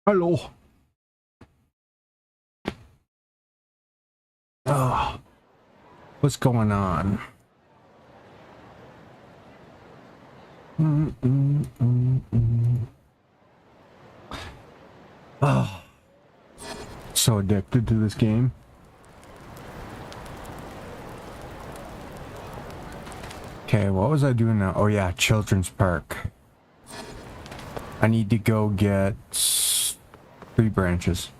Hello. Oh, what's going on? Oh, so addicted to this game. Okay, what was I doing now? Oh yeah, Children's Park. I need to go get 3 branches.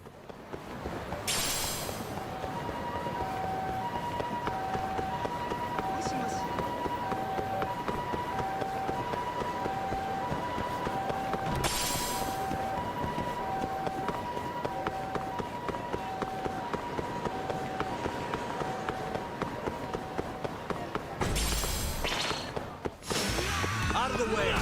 Out of the way!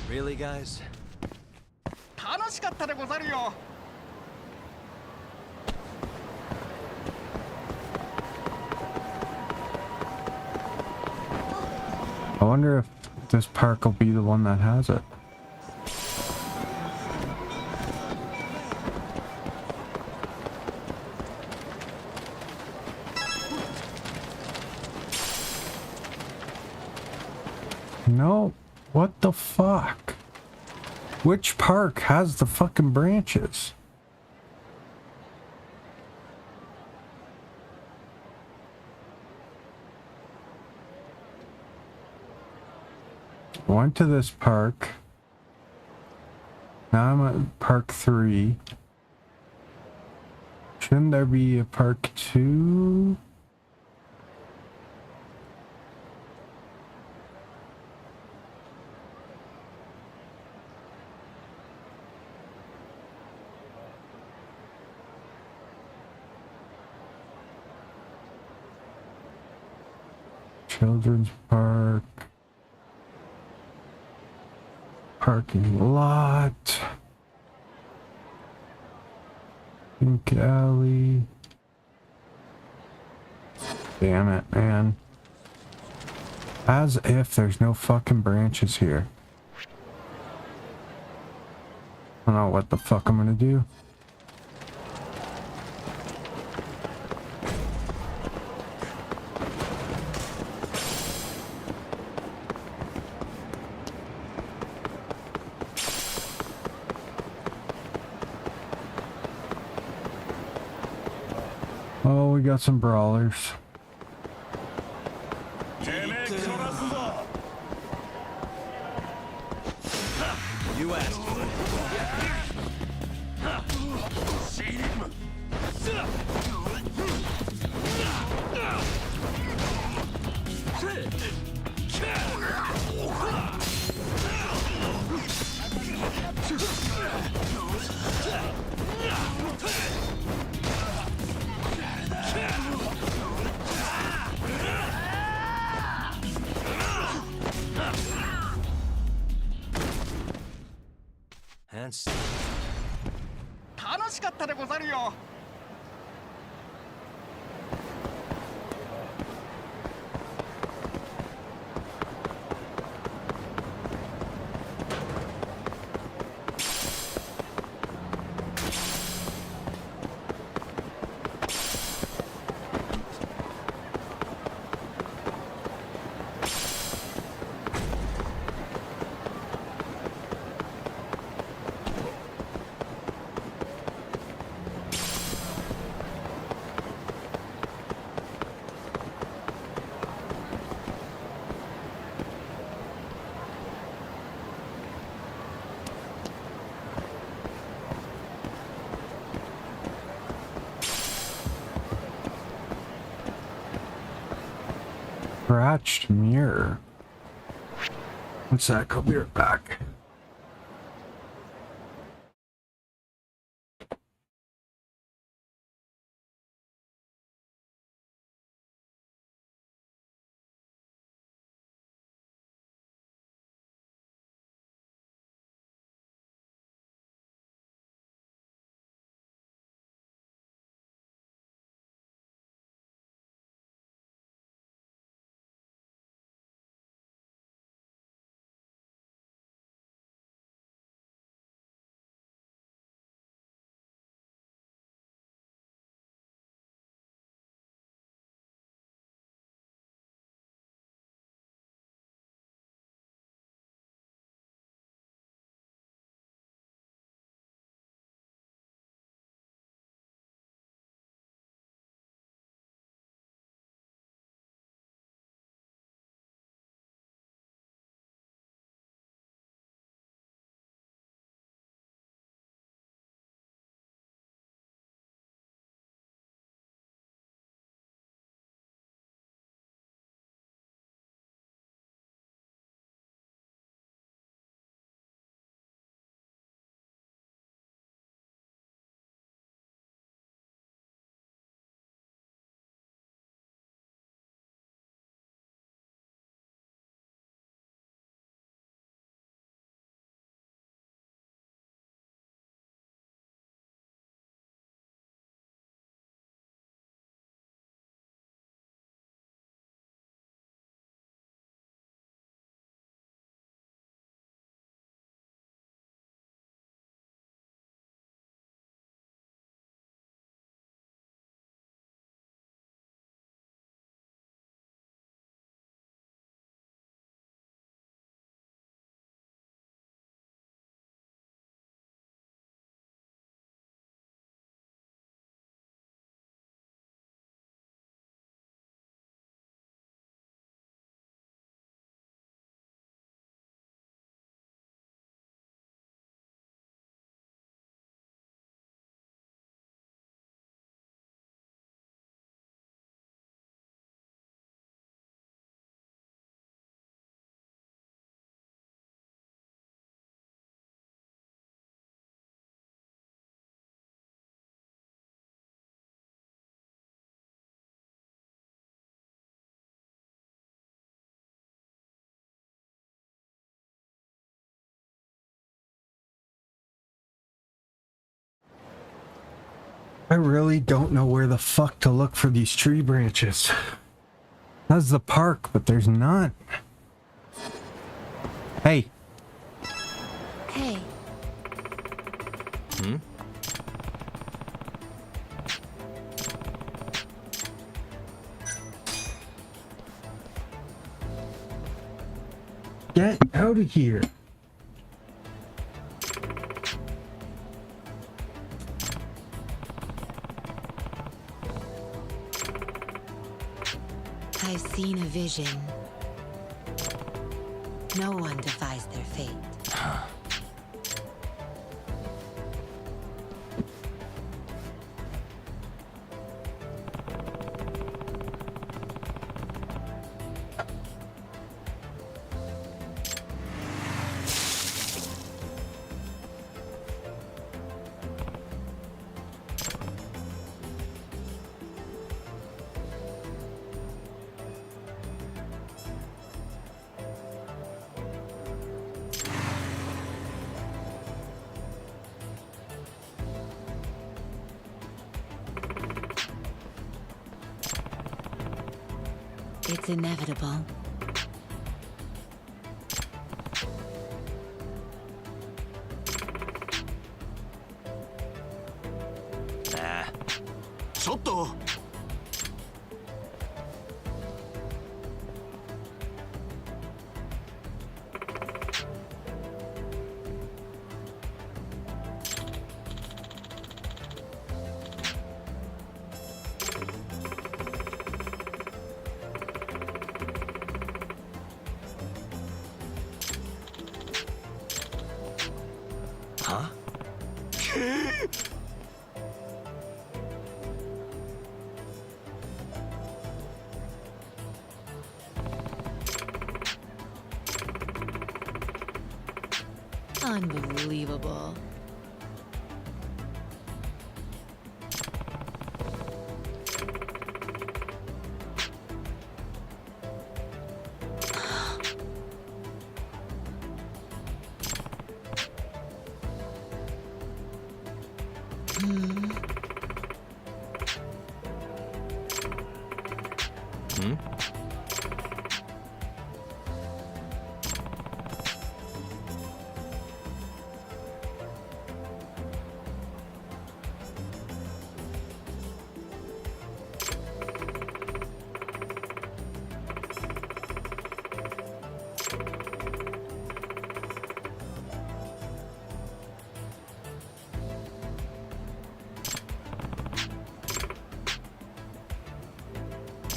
Really, guys? 楽しかったでござるよ。I wonder if this park will be the one that has it. No, what the fuck? Which park has the fucking branches? I went to this park. Now I'm at park 3. Shouldn't there be a park 2? Children's Park. Parking lot. Pink Alley. Damn it, man. As if there's no fucking branches here. I don't know what the fuck I'm gonna do. Oh, we got some brawlers. You asked for it. And 楽しかったでござるよ。Scratched mirror. One sec, I'll be right back. I really don't know where the fuck to look for these tree branches. That's the park, but there's none. Hey. Hey, Hmm? Get out of here. I've seen a vision. No one defies their fate. It's inevitable. Nah. ちょっと Huh? Unbelievable.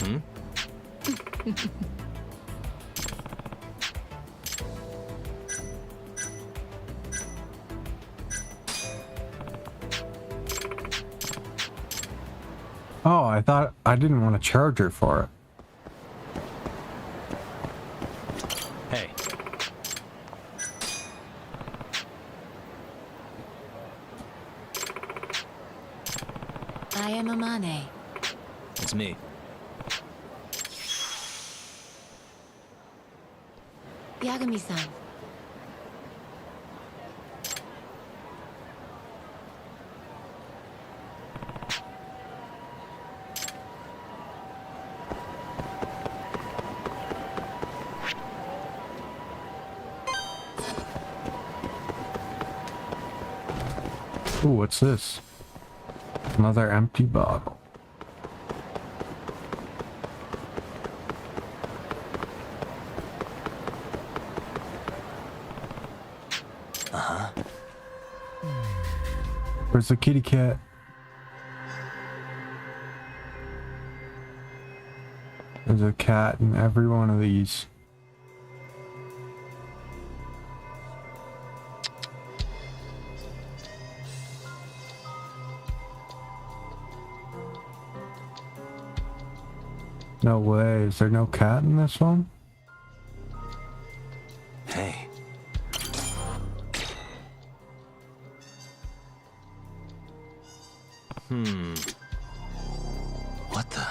Hmm? Hmm? Oh, I thought I didn't want a charger for it. Hey. I am Amane. It's me. Yagami-san. Ooh, what's this? Another empty bottle. Where's the kitty cat? There's a cat in every one of these. No way. Is there no cat in this one? Hey. What the?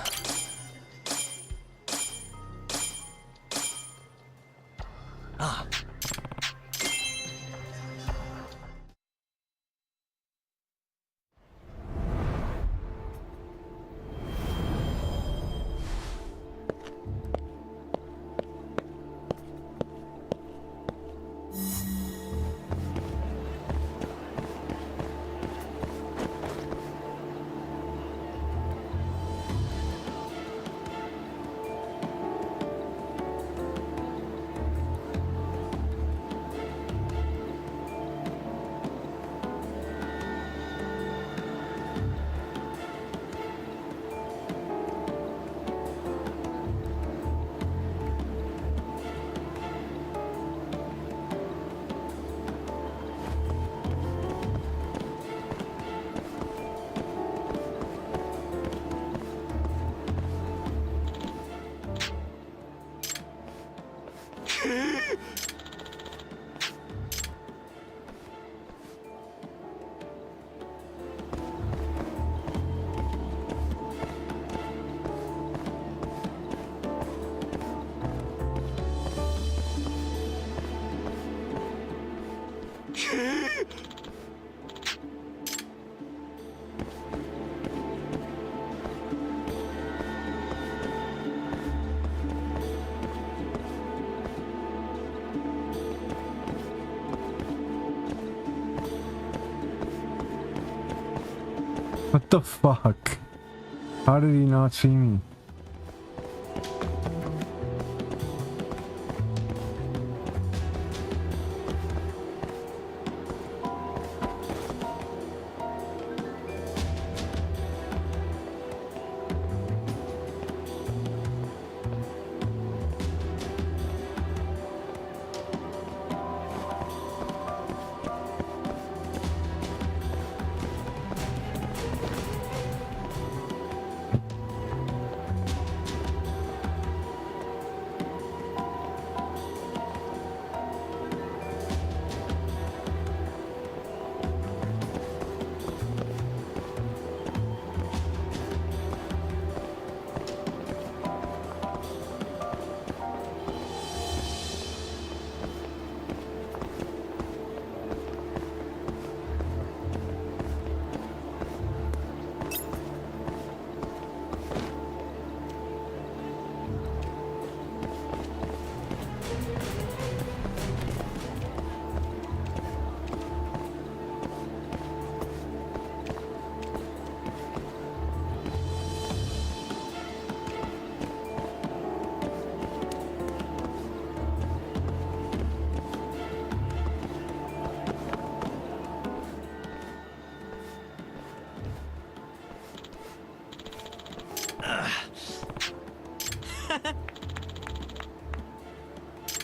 Ah. What the fuck? How did he not see me?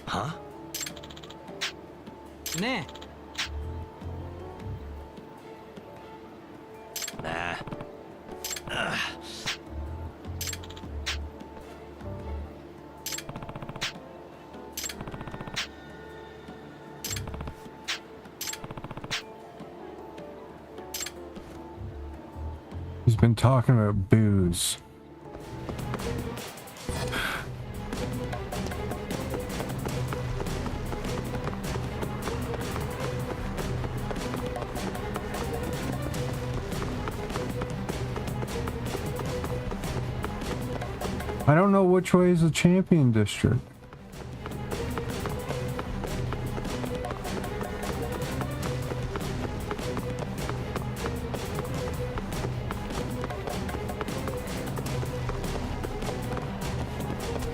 Huh? ね Nah. He's been talking about booze. I don't know which way is the champion district.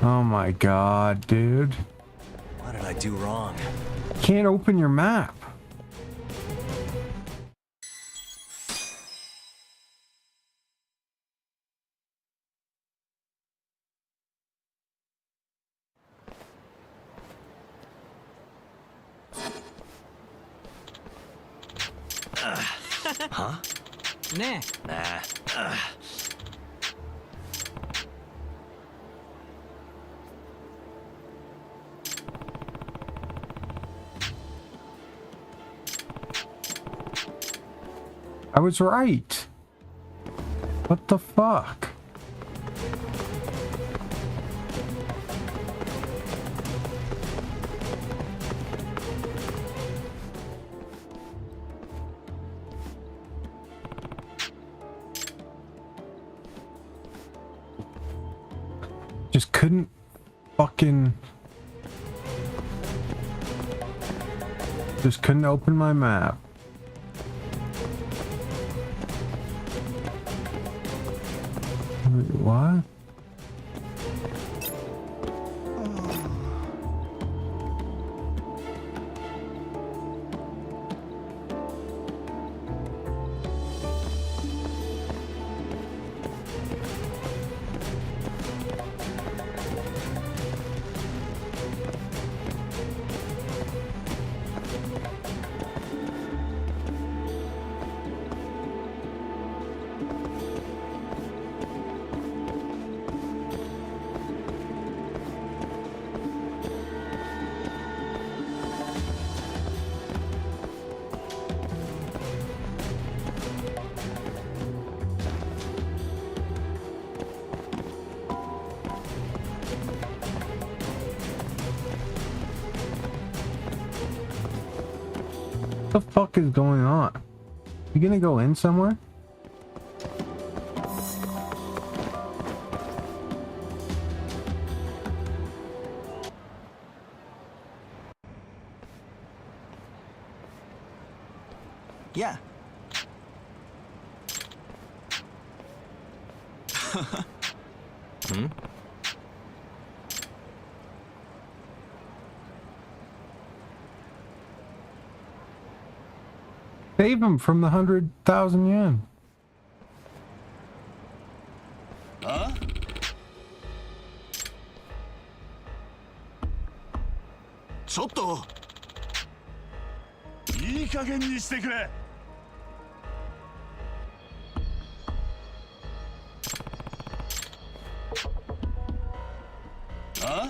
Oh my god, dude. What did I do wrong? Can't open your map. Huh? ね Nah. I was right. What the fuck? Just couldn't fucking... Just couldn't open my map. Wait, what? What the fuck is going on? You gonna go in somewhere? Yeah. Hmm? Save him from the 100,000 yen. Huh? ちょっといい加減にしてくれ。あ？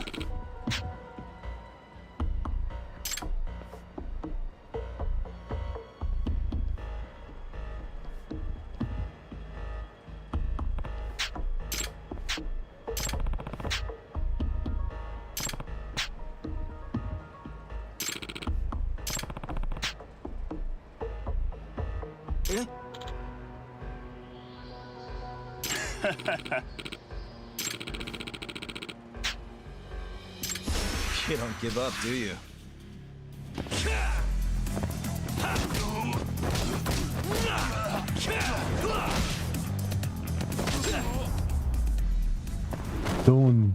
えYou don't give up, do you? Done.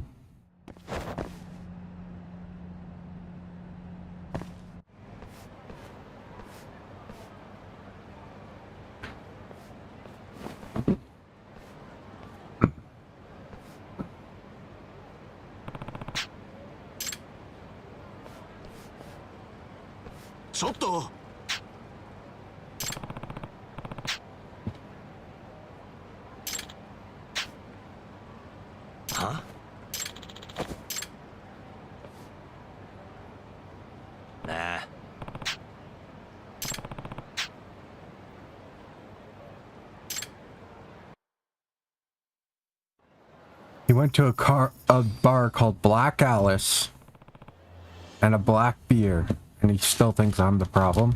Huh? Nah. He went to a bar called Black Alice and a black beer, and he still thinks I'm the problem.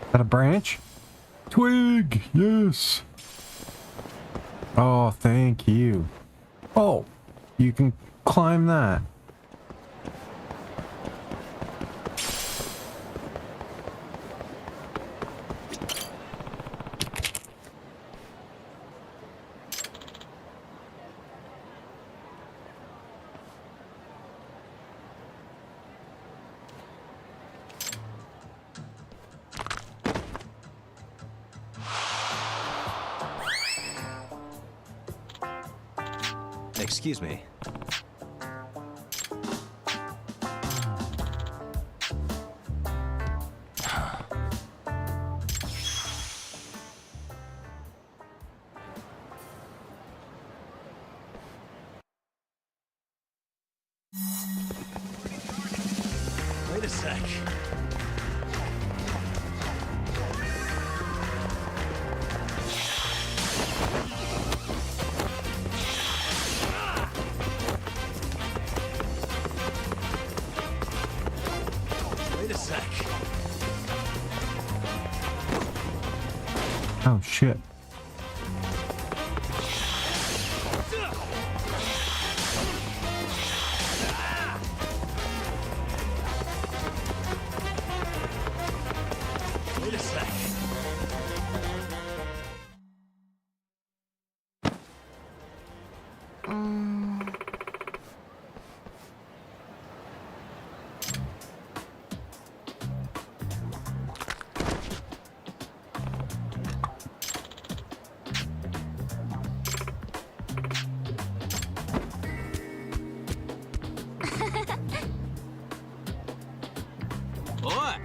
Is that a branch? Twig! Yes! Oh, thank you. Oh, you can climb that. Excuse me. Wait a sec. Oh shit. Wait a sec. Oi!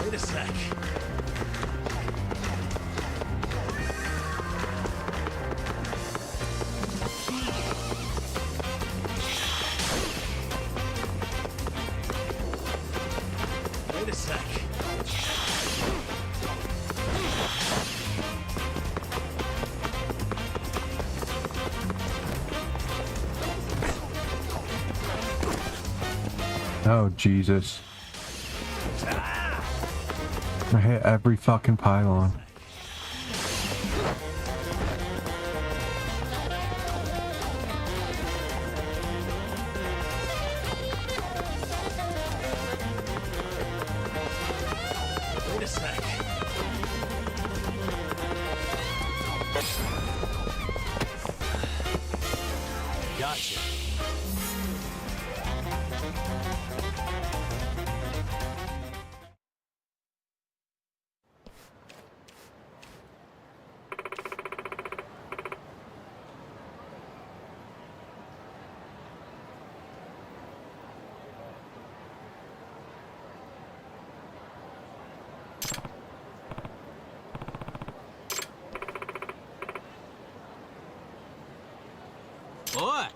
Wait a sec. Wait a sec. Oh Jesus. I hit every fucking pylon. Wait a sec. Gotcha. Oi!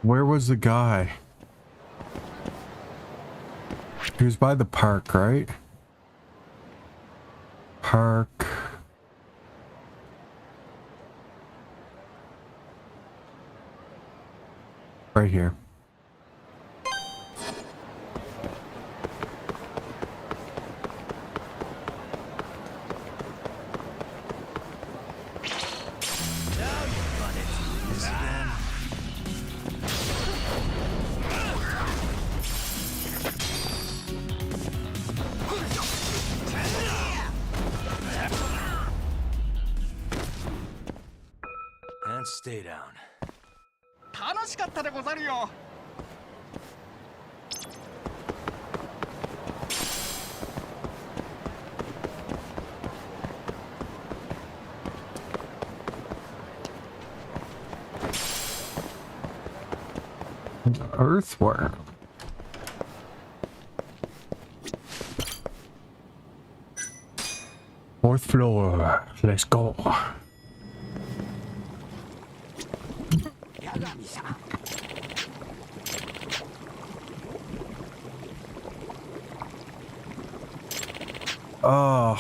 Where was the guy? He was by the park, right? Park. Right here. stay down. 楽しかったでござるよ。 Earthworm. Fourth floor. Let's go. Oh.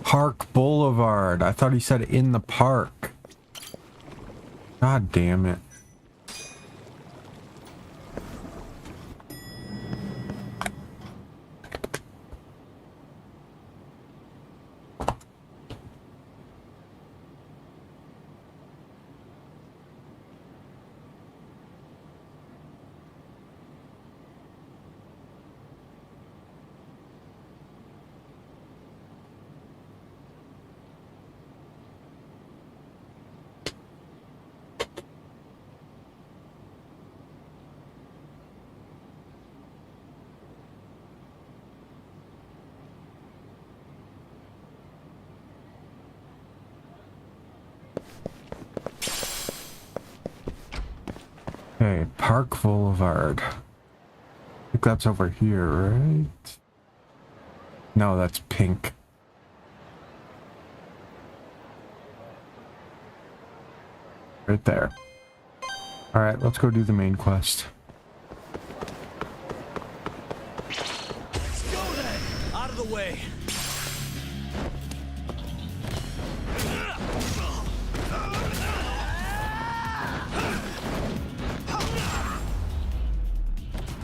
Park Boulevard. I thought he said in the park. God damn it. Okay, Park Boulevard. I think that's over here, right? No, that's pink. Right there. Alright, let's go do the main quest. Let's go then! Out of the way!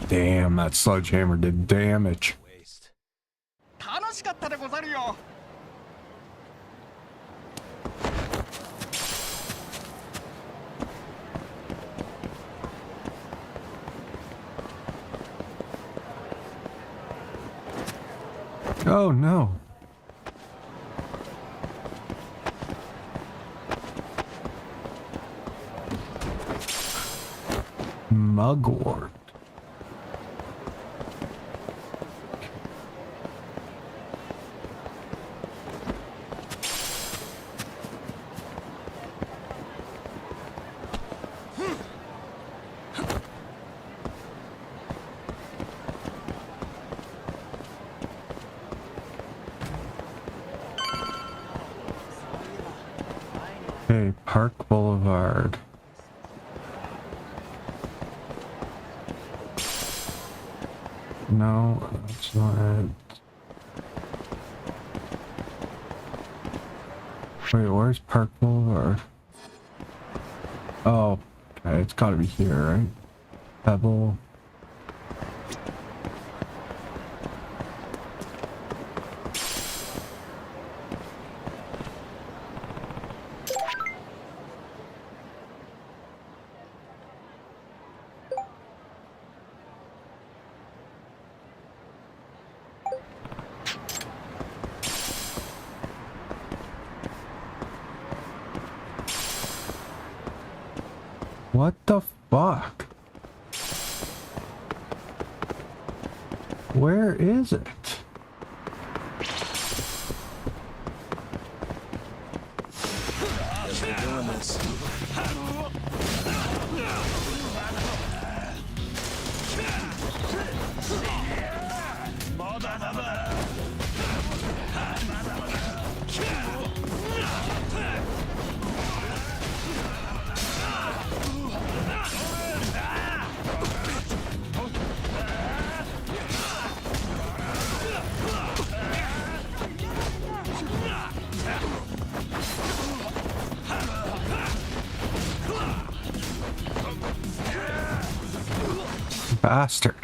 Damn, that sledgehammer did damage. Waste. 楽しかったでござるよ。 Oh no. Mugwort. Okay, Park Boulevard. No, that's not it. Wait, where's Park Boulevard? Oh, okay, it's gotta be here, right? Pebble. What the fuck? Where is it? Guess we're doing this. Bastard.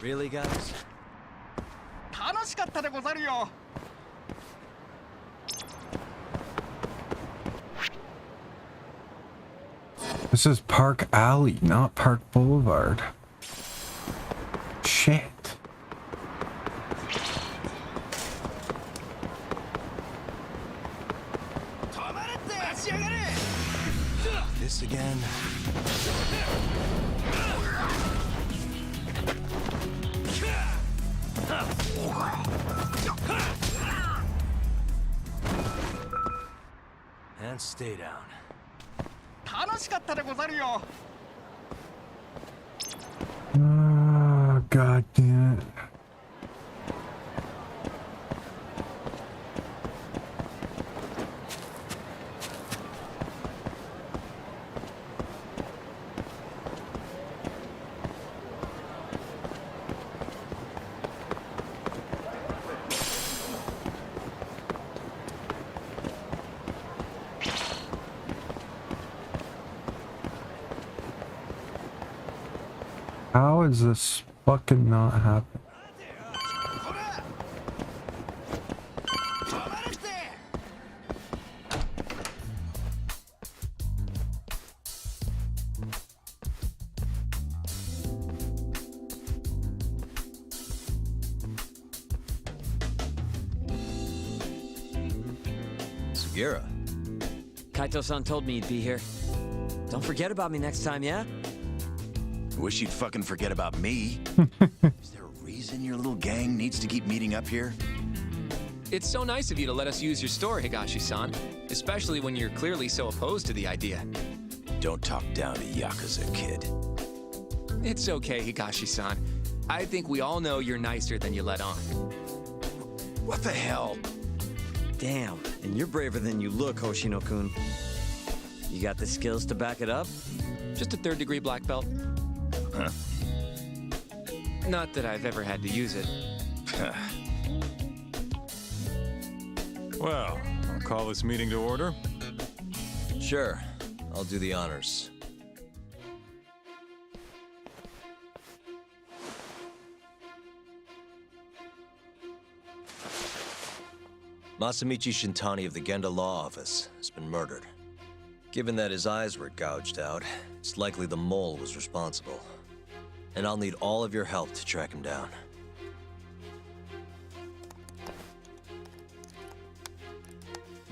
Really, guys? 楽しかったでござるよ。 This is Park Alley, not Park Boulevard. Shit. This again? And stay down. 楽しかったでござるよ。 Oh, god damn it. How is this fucking not happening? Sugira. Kaito-san told me you'd be here. Don't forget about me next time, yeah? Wish you'd fucking forget about me. Is there a reason your little gang needs to keep meeting up here? It's so nice of you to let us use your store, Higashi-san. Especially when you're clearly so opposed to the idea. Don't talk down to Yakuza, kid. It's okay, Higashi-san. I think we all know you're nicer than you let on. What the hell? Damn, and you're braver than you look, Hoshino-kun. You got the skills to back it up? Just a third-degree black belt. Huh. Not that I've ever had to use it. Well, I'll call this meeting to order. Sure. I'll do the honors. Masamichi Shintani of the Genda Law Office has been murdered. Given that his eyes were gouged out, it's likely the mole was responsible. And I'll need all of your help to track him down.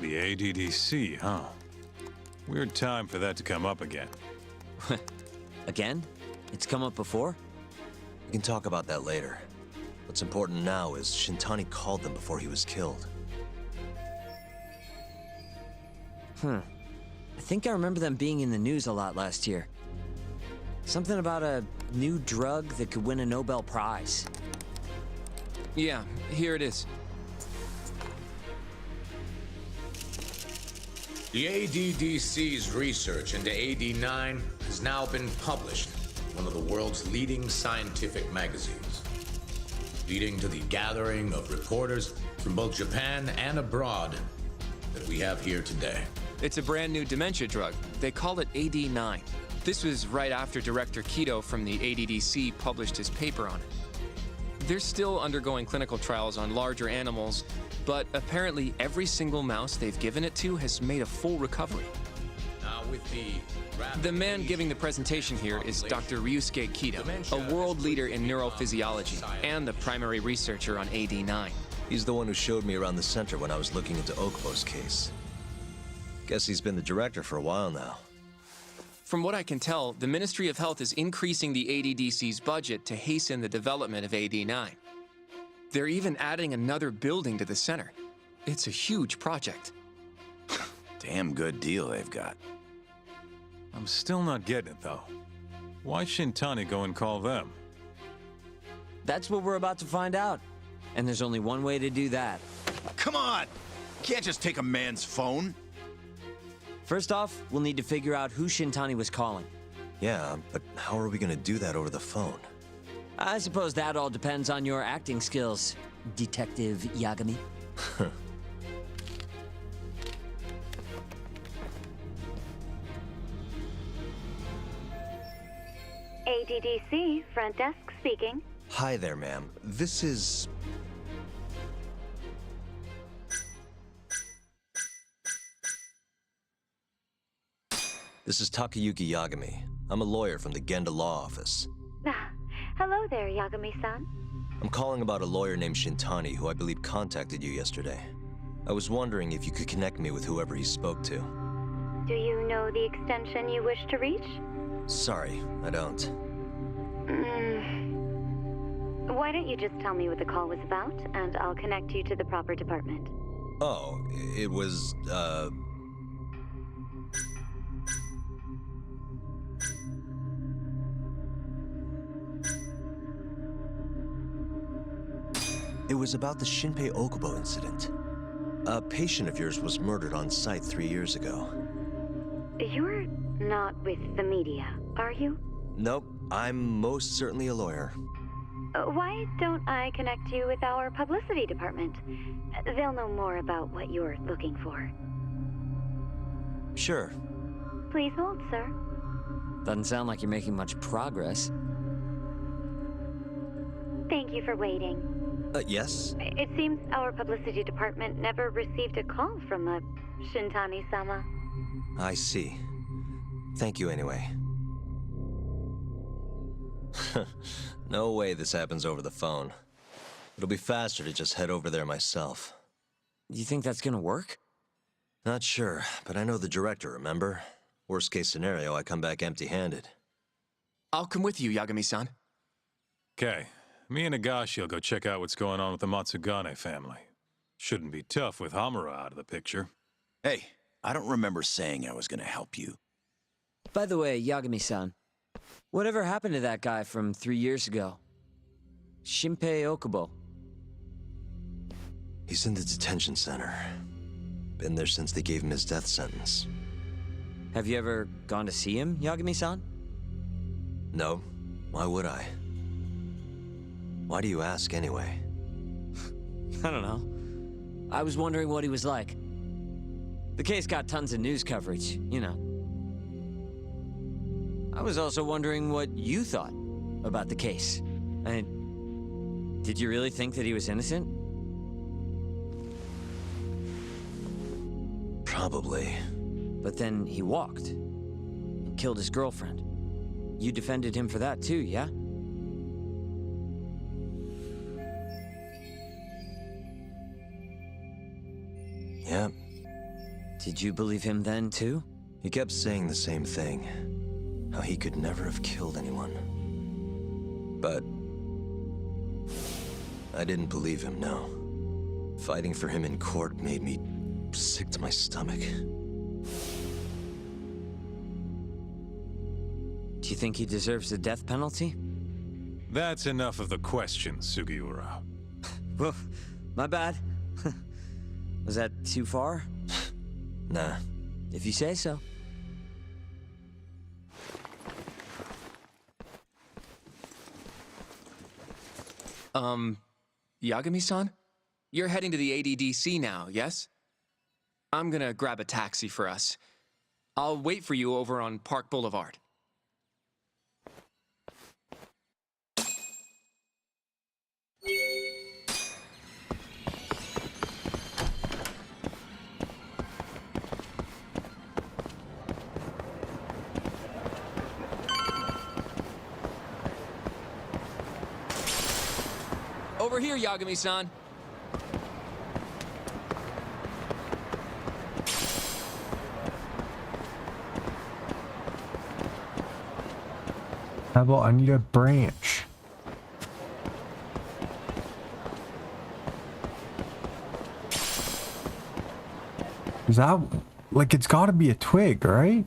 The ADDC, huh? Weird time for that to come up again. Again? It's come up before? We can talk about that later. What's important now is Shintani called them before he was killed. I think I remember them being in the news a lot last year. Something about a new drug that could win a Nobel Prize. Yeah, here it is. The ADDC's research into AD9 has now been published in one of the world's leading scientific magazines, leading to the gathering of reporters from both Japan and abroad that we have here today. It's a brand new dementia drug. They call it AD9. This was right after Director Kido from the ADDC published his paper on it. They're still undergoing clinical trials on larger animals, but apparently every single mouse they've given it to has made a full recovery. Now with The man giving the presentation here is Dr. Ryusuke Kido, a world leader in neurophysiology and the primary researcher on AD9. He's the one who showed me around the center when I was looking into Okubo's case. Guess he's been the director for a while now. From what I can tell, the Ministry of Health is increasing the ADDC's budget to hasten the development of AD9. They're even adding another building to the center. It's a huge project. Damn good deal they've got. I'm still not getting it, though. Why Shintani go and call them? That's what we're about to find out. And there's only one way to do that. Come on! Can't just take a man's phone. First off, we'll need to figure out who Shintani was calling. Yeah, but how are we gonna do that over the phone? I suppose that all depends on your acting skills, Detective Yagami. ADDC, front desk speaking. Hi there, ma'am. This is... This is Takayuki Yagami. I'm a lawyer from the Genda Law Office. Hello there, Yagami-san. I'm calling about a lawyer named Shintani who I believe contacted you yesterday. I was wondering if you could connect me with whoever he spoke to. Do you know the extension you wish to reach? Sorry, I don't. Why don't you just tell me what the call was about, and I'll connect you to the proper department. Oh, it was, It was about the Shinpei Okubo incident. A patient of yours was murdered on site 3 years ago. You're not with the media, are you? Nope, I'm most certainly a lawyer. Why don't I connect you with our publicity department? They'll know more about what you're looking for. Sure. Please hold, sir. Doesn't sound like you're making much progress. Thank you for waiting. Yes? It seems our publicity department never received a call from a Shintani-sama. I see. Thank you anyway. No way this happens over the phone. It'll be faster to just head over there myself. You think that's gonna work? Not sure, but I know the director, remember? Worst case scenario, I come back empty-handed. I'll come with you, Yagami-san. Okay, me and Nagashi will go check out what's going on with the Matsugane family. Shouldn't be tough with Hamura out of the picture. Hey, I don't remember saying I was gonna help you. By the way, Yagami-san, whatever happened to that guy from 3 years ago? Shinpei Okubo. He's in the detention center. Been there since they gave him his death sentence. Have you ever gone to see him, Yagami-san? No, why would I? Why do you ask anyway? I don't know. I was wondering what he was like. The case got tons of news coverage, you know. I was also wondering what you thought about the case. Did you really think that he was innocent? Probably. But then he walked and killed his girlfriend. You defended him for that too, yeah? Yeah. Did you believe him then too? He kept saying the same thing. How he could never have killed anyone. But I didn't believe him, no. Fighting for him in court made me sick to my stomach. Do you think he deserves the death penalty? That's enough of the questions, Sugiura. Well, my bad. Was that too far? Nah. If you say so. Yagami-san? You're heading to the ADDC now, yes? I'm gonna grab a taxi for us. I'll wait for you over on Park Boulevard. Over here, Yagami-san. How about I need a branch? Is that, like, it's gotta be a twig, right?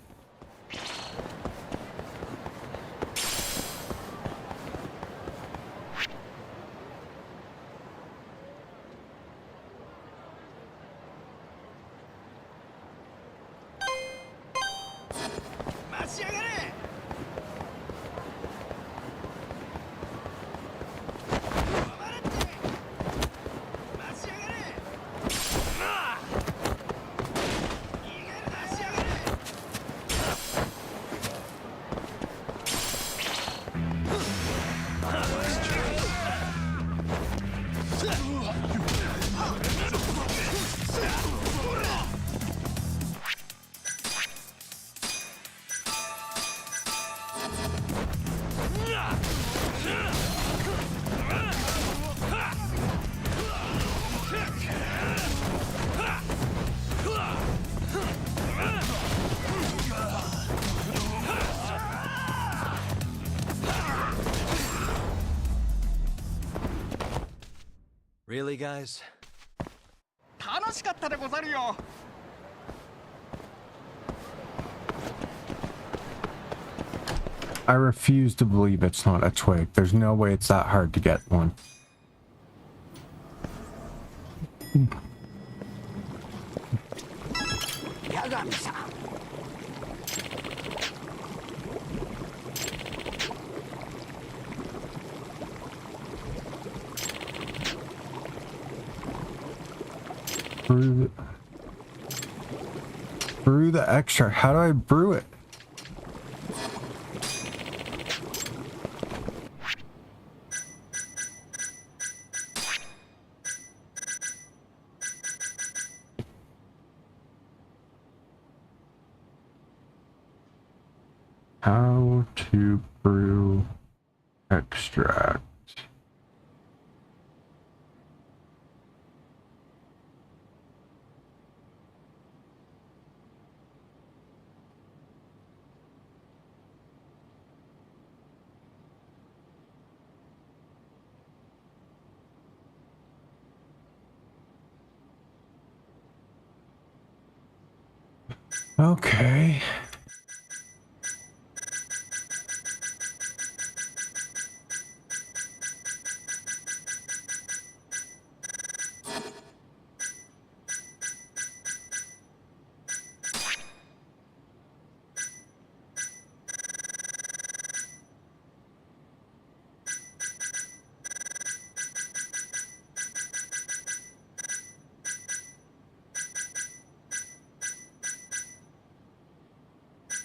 Really, guys? 楽しかったでござるよ。 I refuse to believe it's not a twig. There's no way it's that hard to get one. Brew the extract. How do I brew it? How to brew extract. Okay.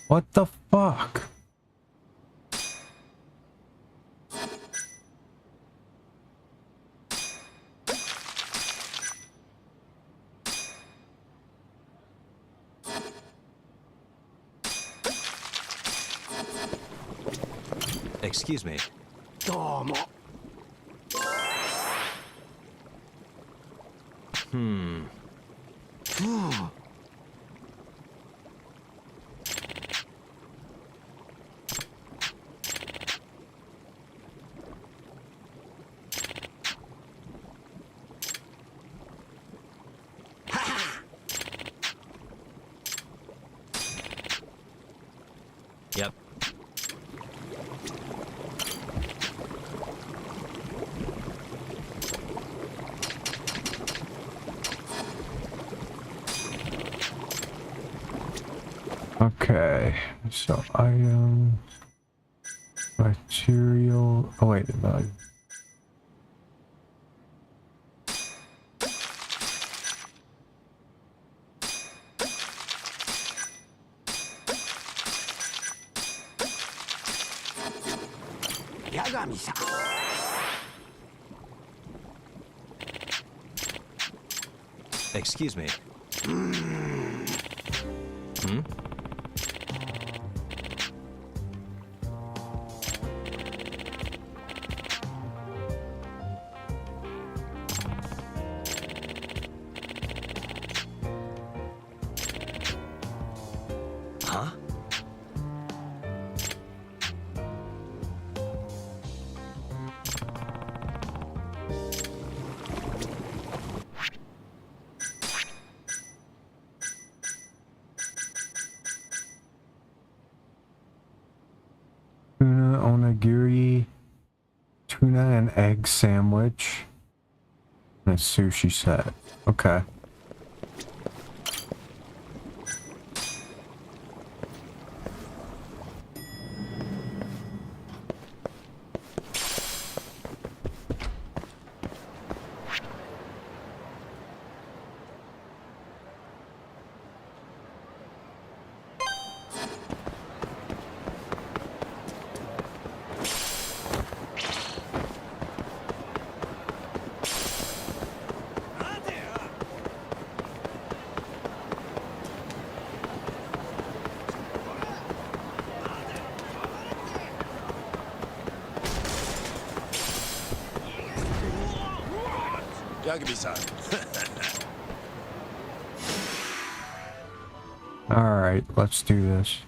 What the fuck? Excuse me. Yep. Okay, so material. Oh wait, value. Excuse me. Huh? Tuna onigiri, tuna and egg sandwich, and a sushi set. Okay. Yagami-san. Alright, let's do this.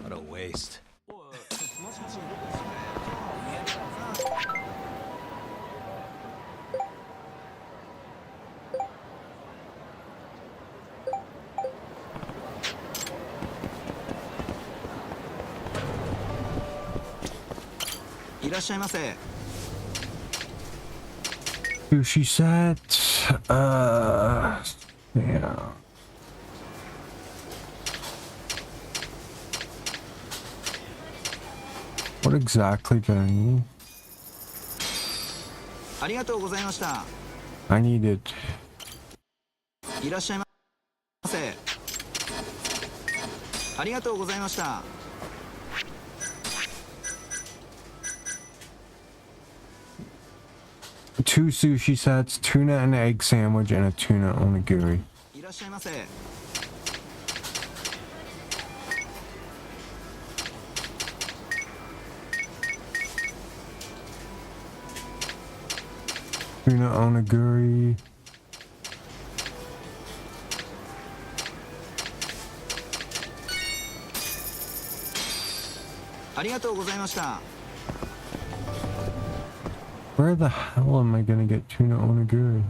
What a waste. Sushi set. Yeah. What exactly do I need? I needed. Two sushi sets, tuna and egg sandwich, and a tuna onigiri. Tuna onigiri. Where the hell am I gonna get tuna onigiri?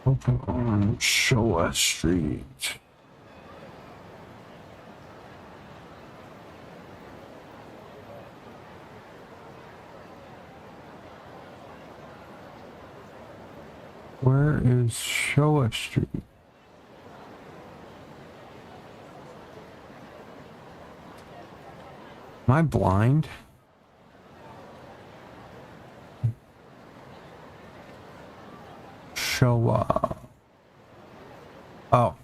Open on Showa Street. Where is Showa Street? Am I blind? Showa. Oh.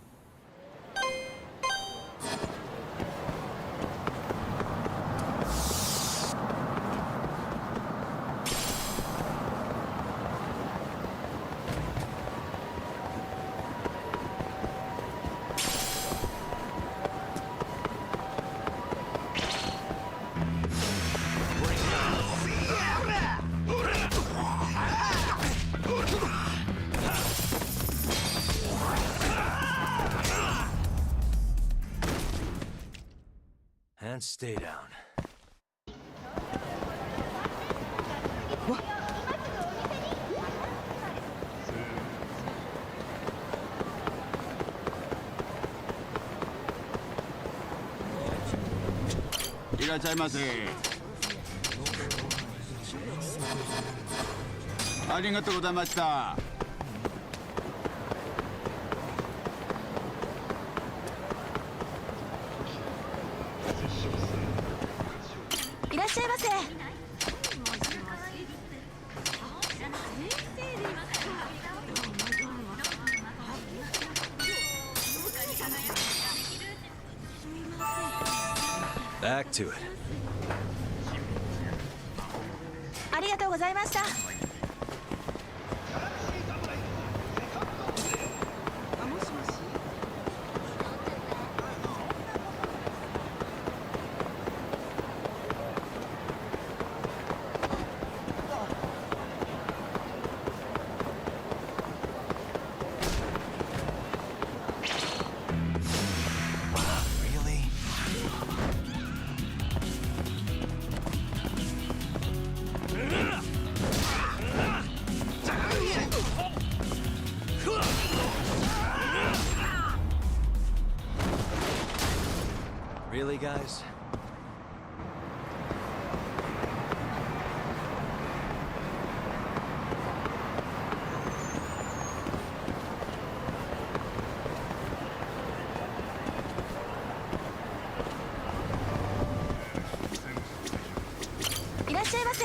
And stay down. Back to it. ありがとうございました。Really? Really, guys?いらっしゃいませ。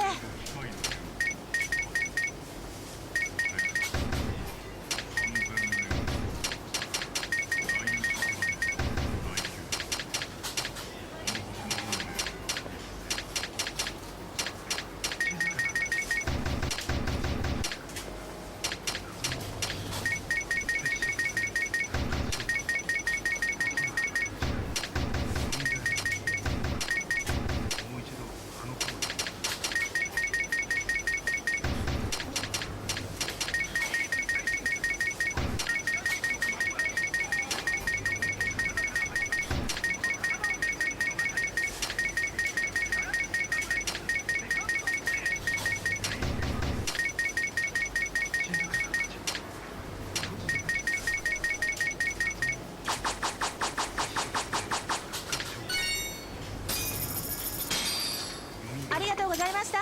ありがとうございました。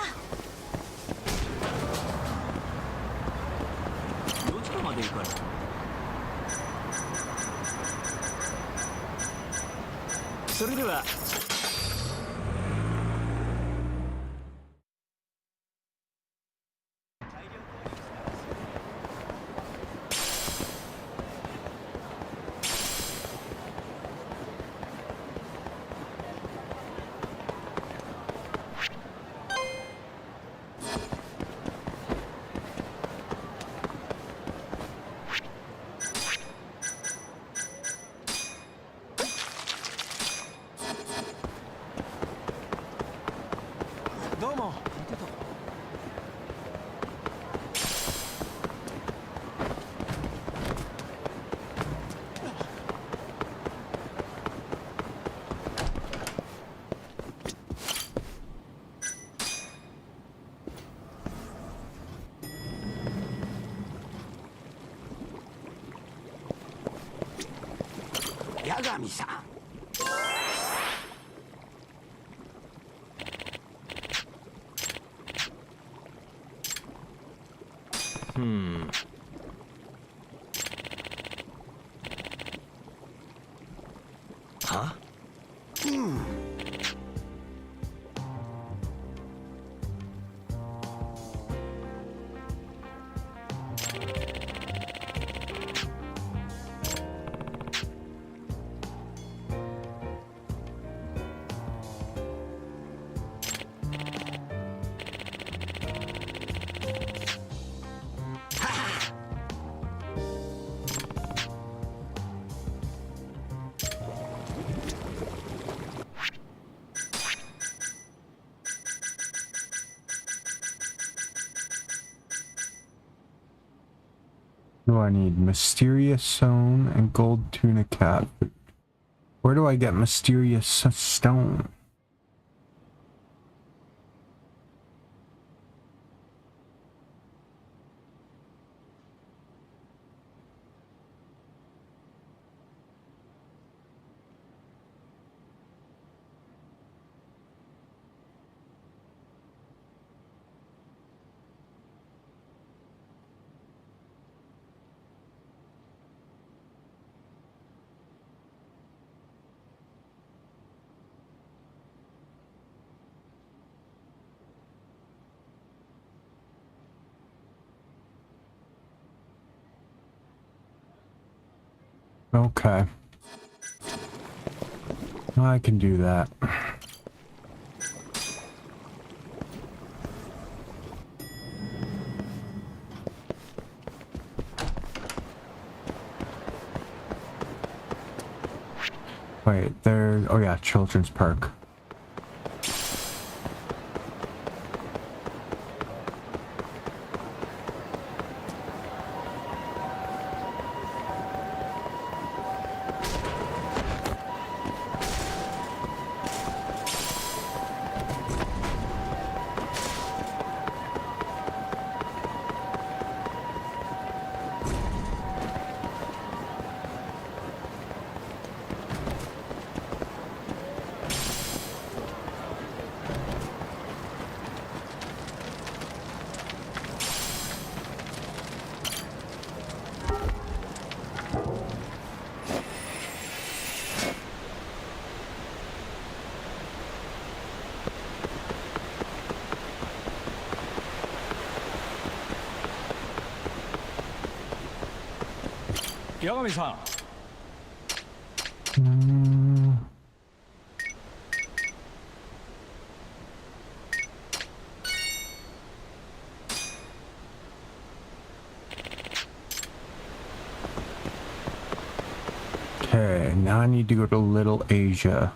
どちらまで行かれた？それでは。どうも。八神さん。Huh? Do I need mysterious stone and gold tuna cat? Where do I get mysterious stone? Okay. I can do that. Wait, there. Oh yeah, Children's Park. Okay, now I need to go to Little Asia.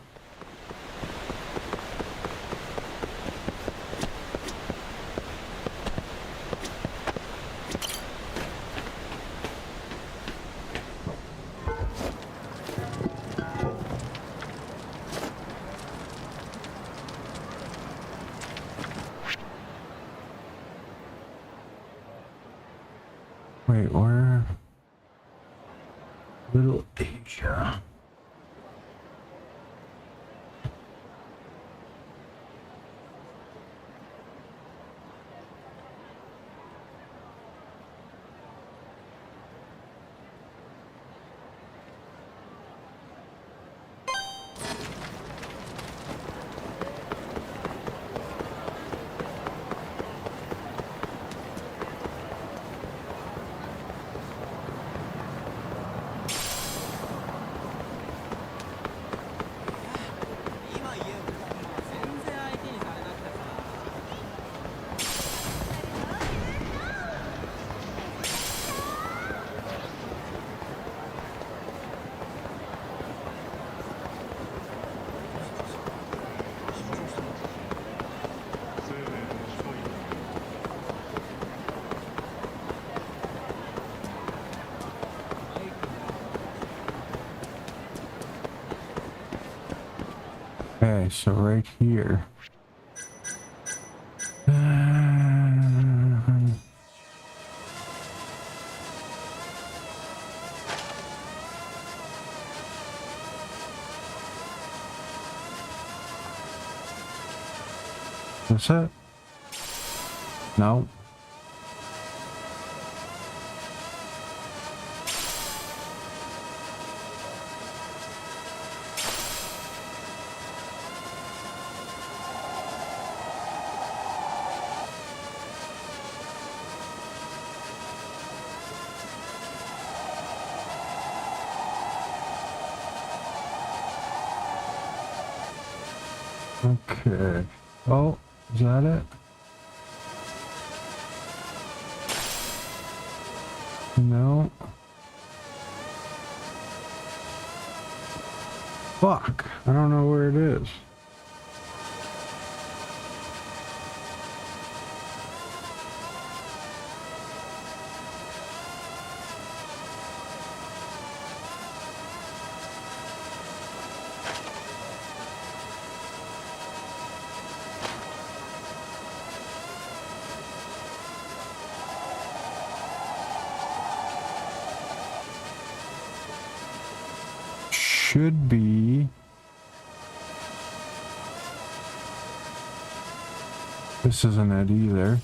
Wait, where? Little Asia. Okay, so right here. That's it? No. Okay. Oh, is that it? No. Fuck. I don't know where it is. Should be. This isn't it either.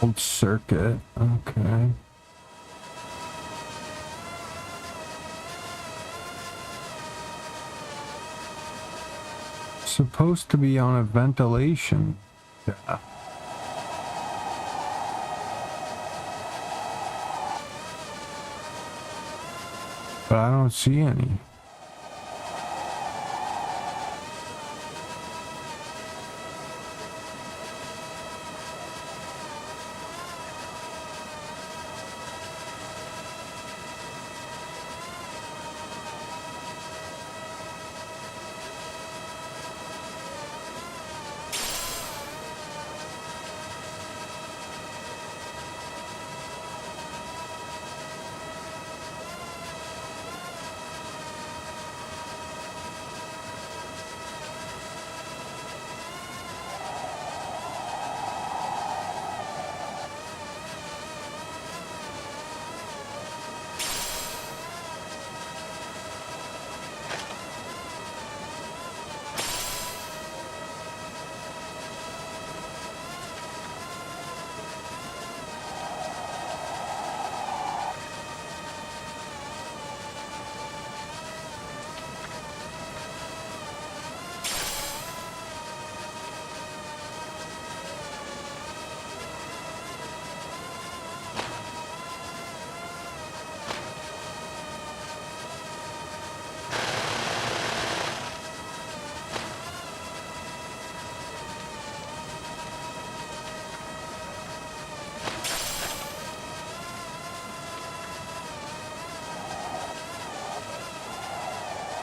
Old circuit. Okay. Supposed to be on a ventilation. Yeah. But I don't see any.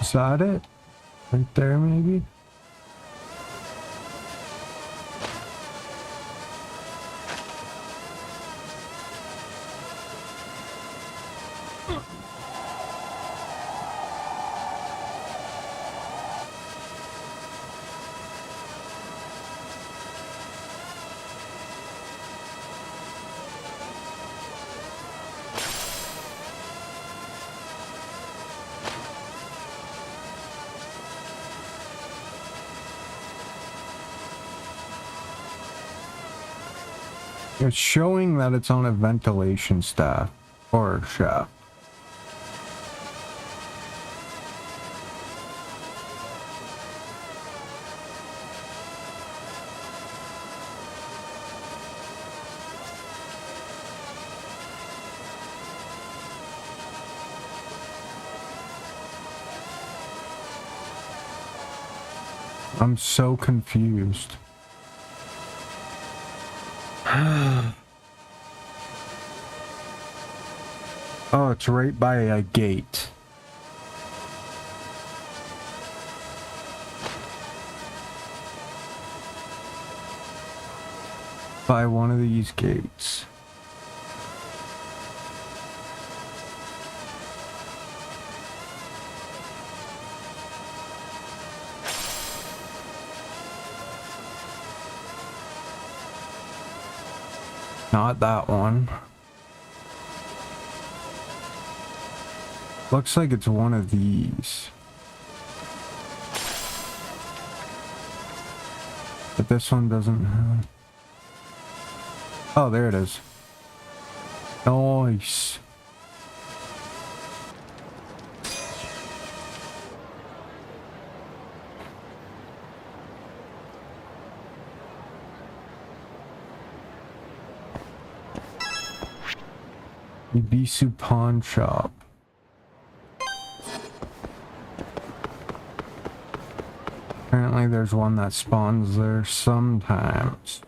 Is that it? Right there, maybe? It's showing that it's on a ventilation staff or shaft. I'm so confused. Oh, it's right by a gate. By one of these gates. Not that one. Looks like it's one of these. But this one doesn't have... Oh, there it is. Nice. Ibisu Pawn Shop. Apparently there's one that spawns there sometimes.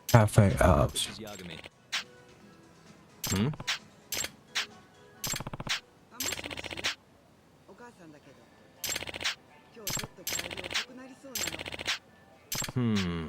Cafe Alps. Hmm? Hmm.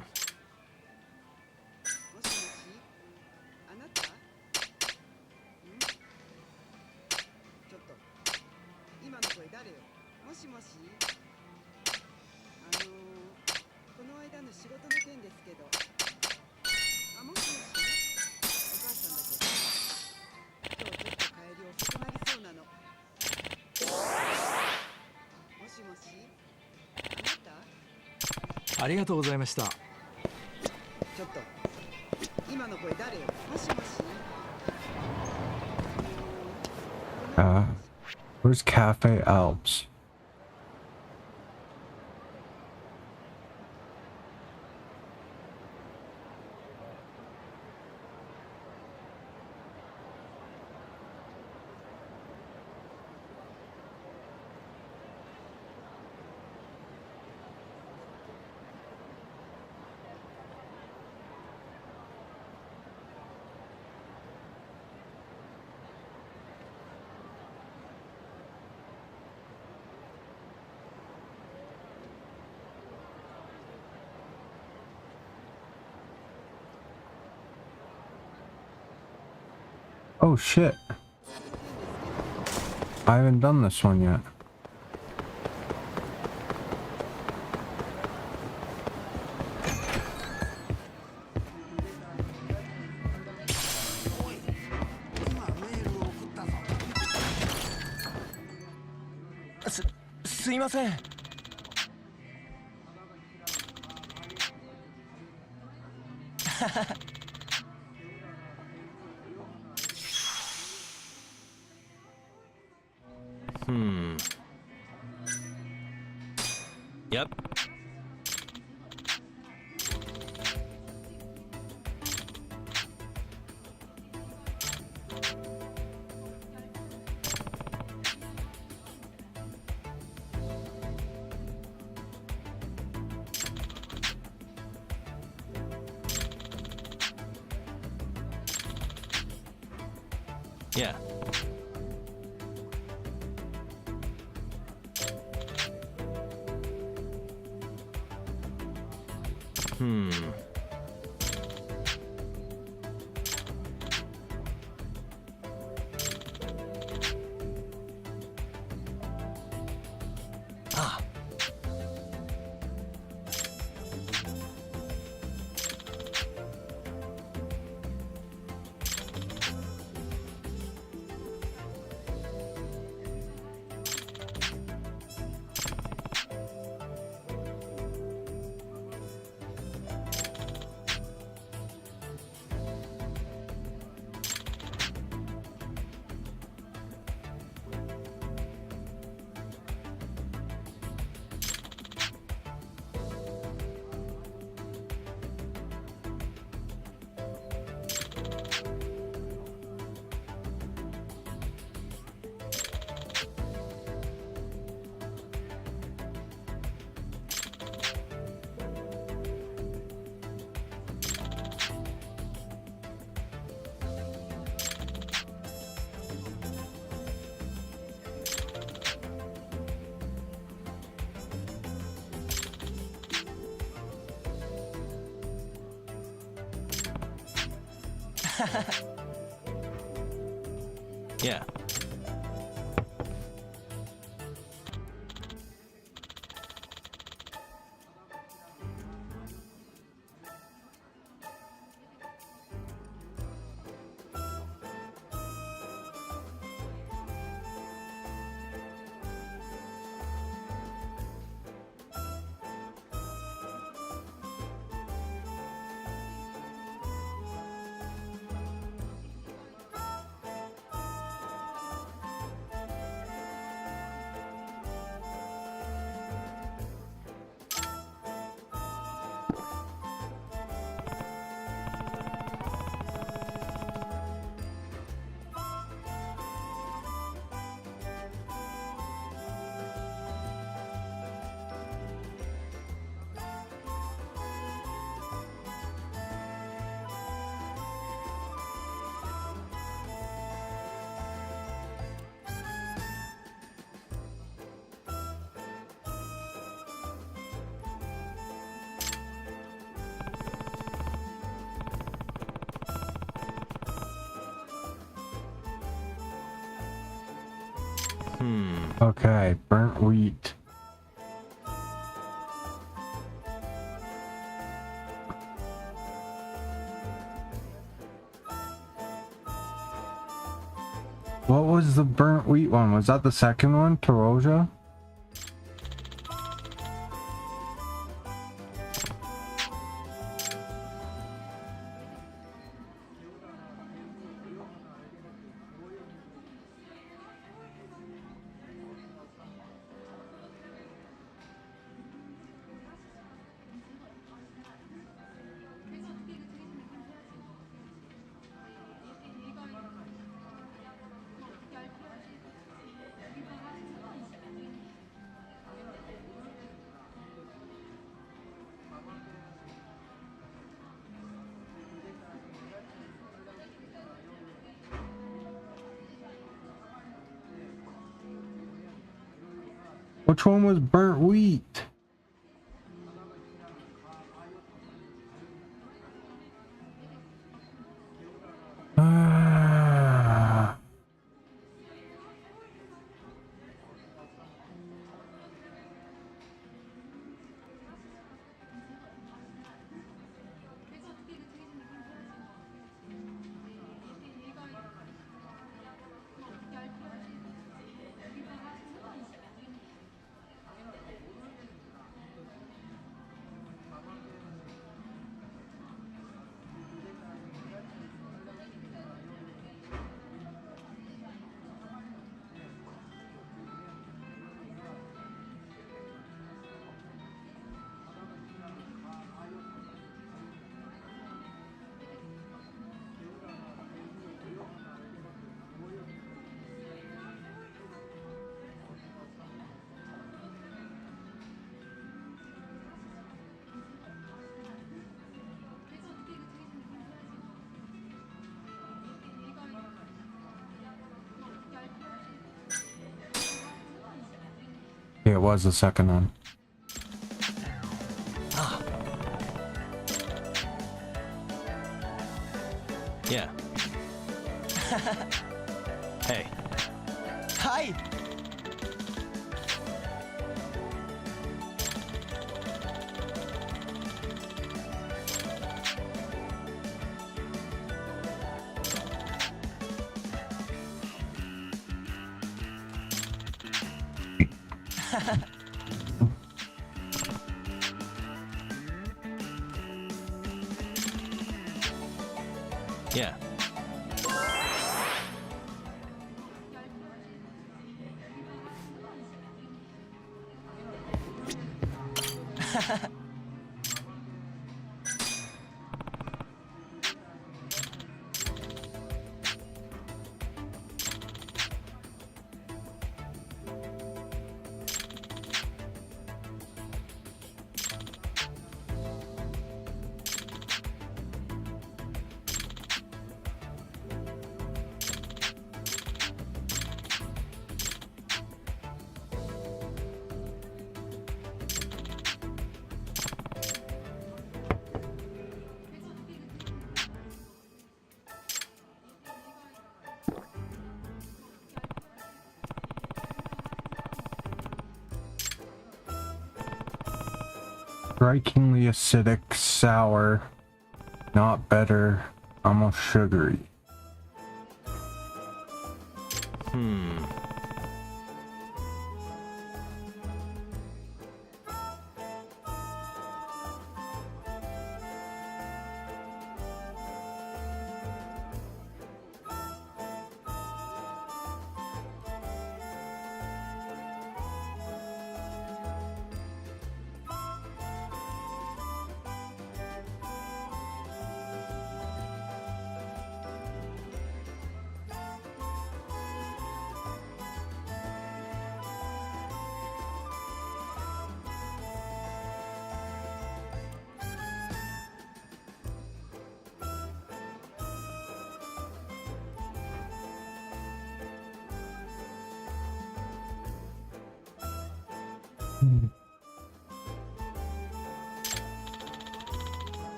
Where's Cafe Alps? Oh shit. I haven't done this one yet.すいません。Yep. Yeah. Ah. Yeah. Okay, burnt wheat. What was the burnt wheat one? Was that the second one, Taroja? Which one was burnt wheat? it was the second one. Yeah. Hey. Hi. Yeah. Strikingly acidic, sour, not better, almost sugary.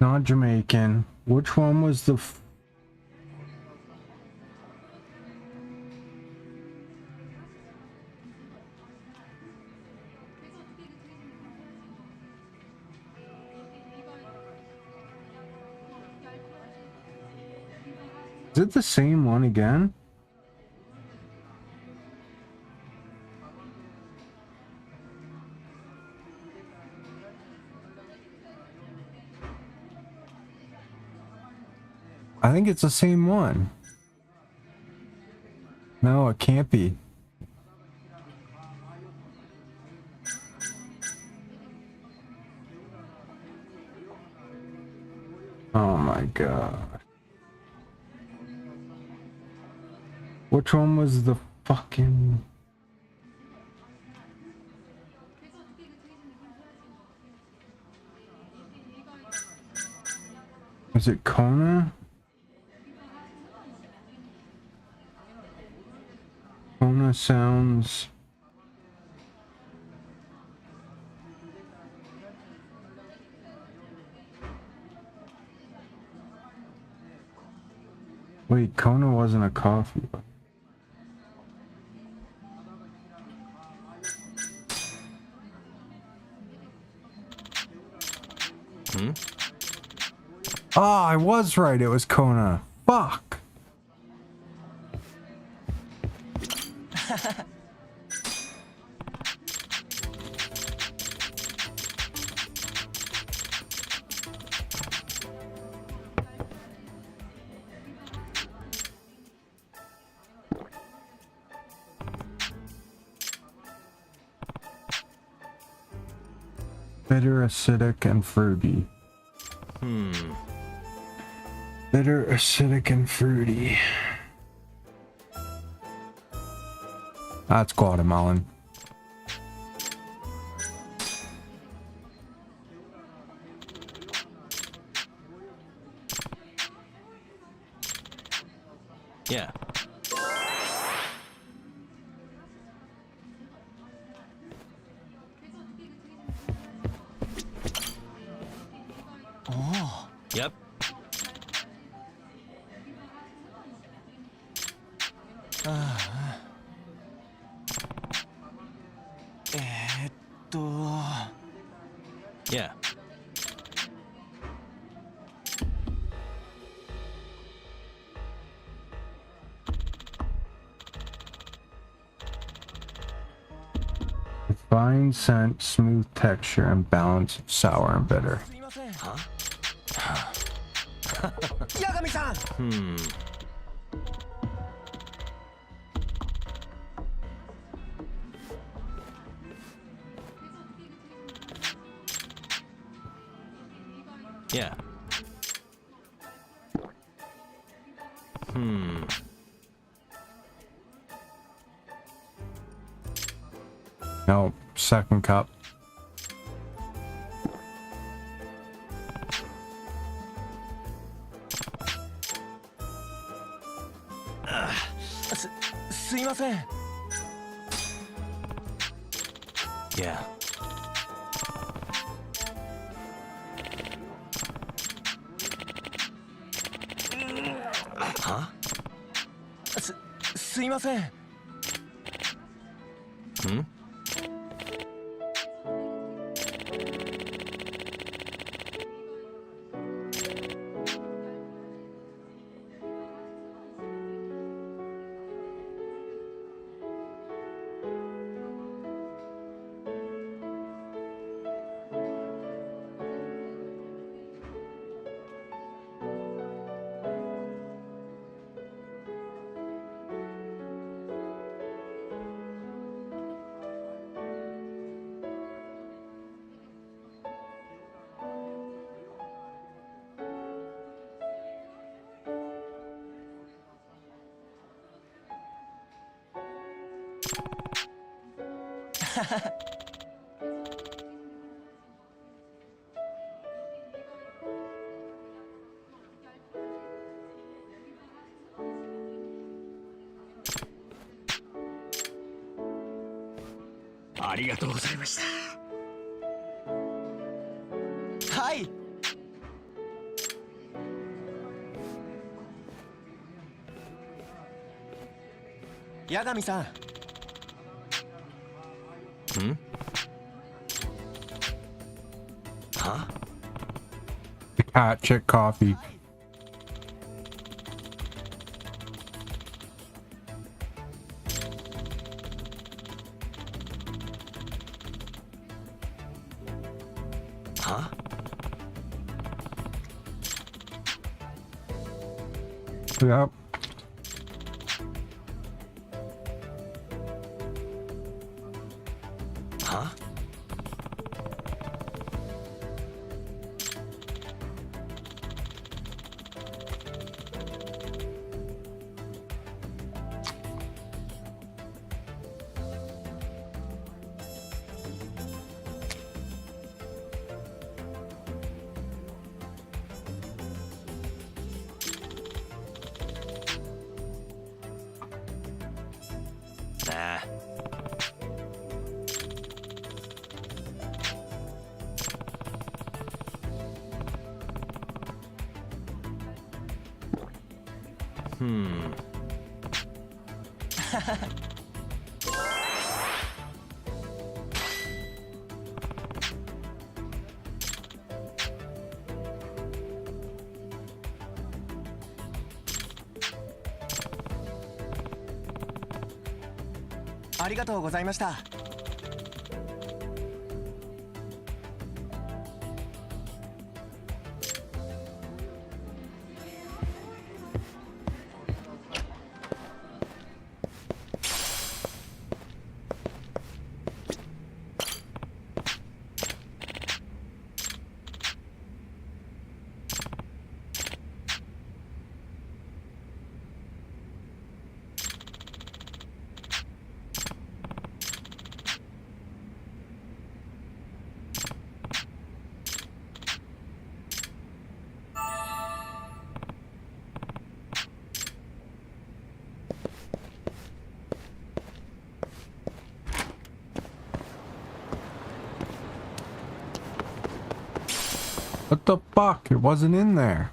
Not Jamaican. Which one was the Is it the same one again? I think it's the same one. No, it can't be. Oh my god. Which one was the fucking... Was it Kona? Kona sounds... Wait, Kona wasn't a coffee. Ah, I was right. It was Kona. Fuck. Bitter, acidic, and fruity. Bitter, acidic, and fruity. That's Guatemalan. Yeah. Yeah. Fine scent, smooth texture, and balance of sour and bitter. すいません Huh? 八神さん Hmm. Yeah. Hmm. No, second cup. すいません Yeah. Huh? すいません Hmm? Haha. ありがとうございました。はい。八神さん。Hmm? Huh? The cat chick coffee. Huh? Yep. Huh? Nah. Hmm. ありがとうございました。What the fuck? It wasn't in there.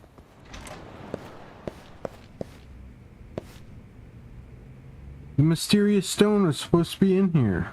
The mysterious stone was supposed to be in here.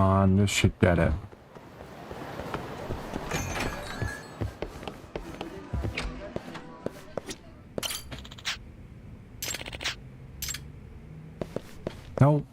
on, this should get it. Nope.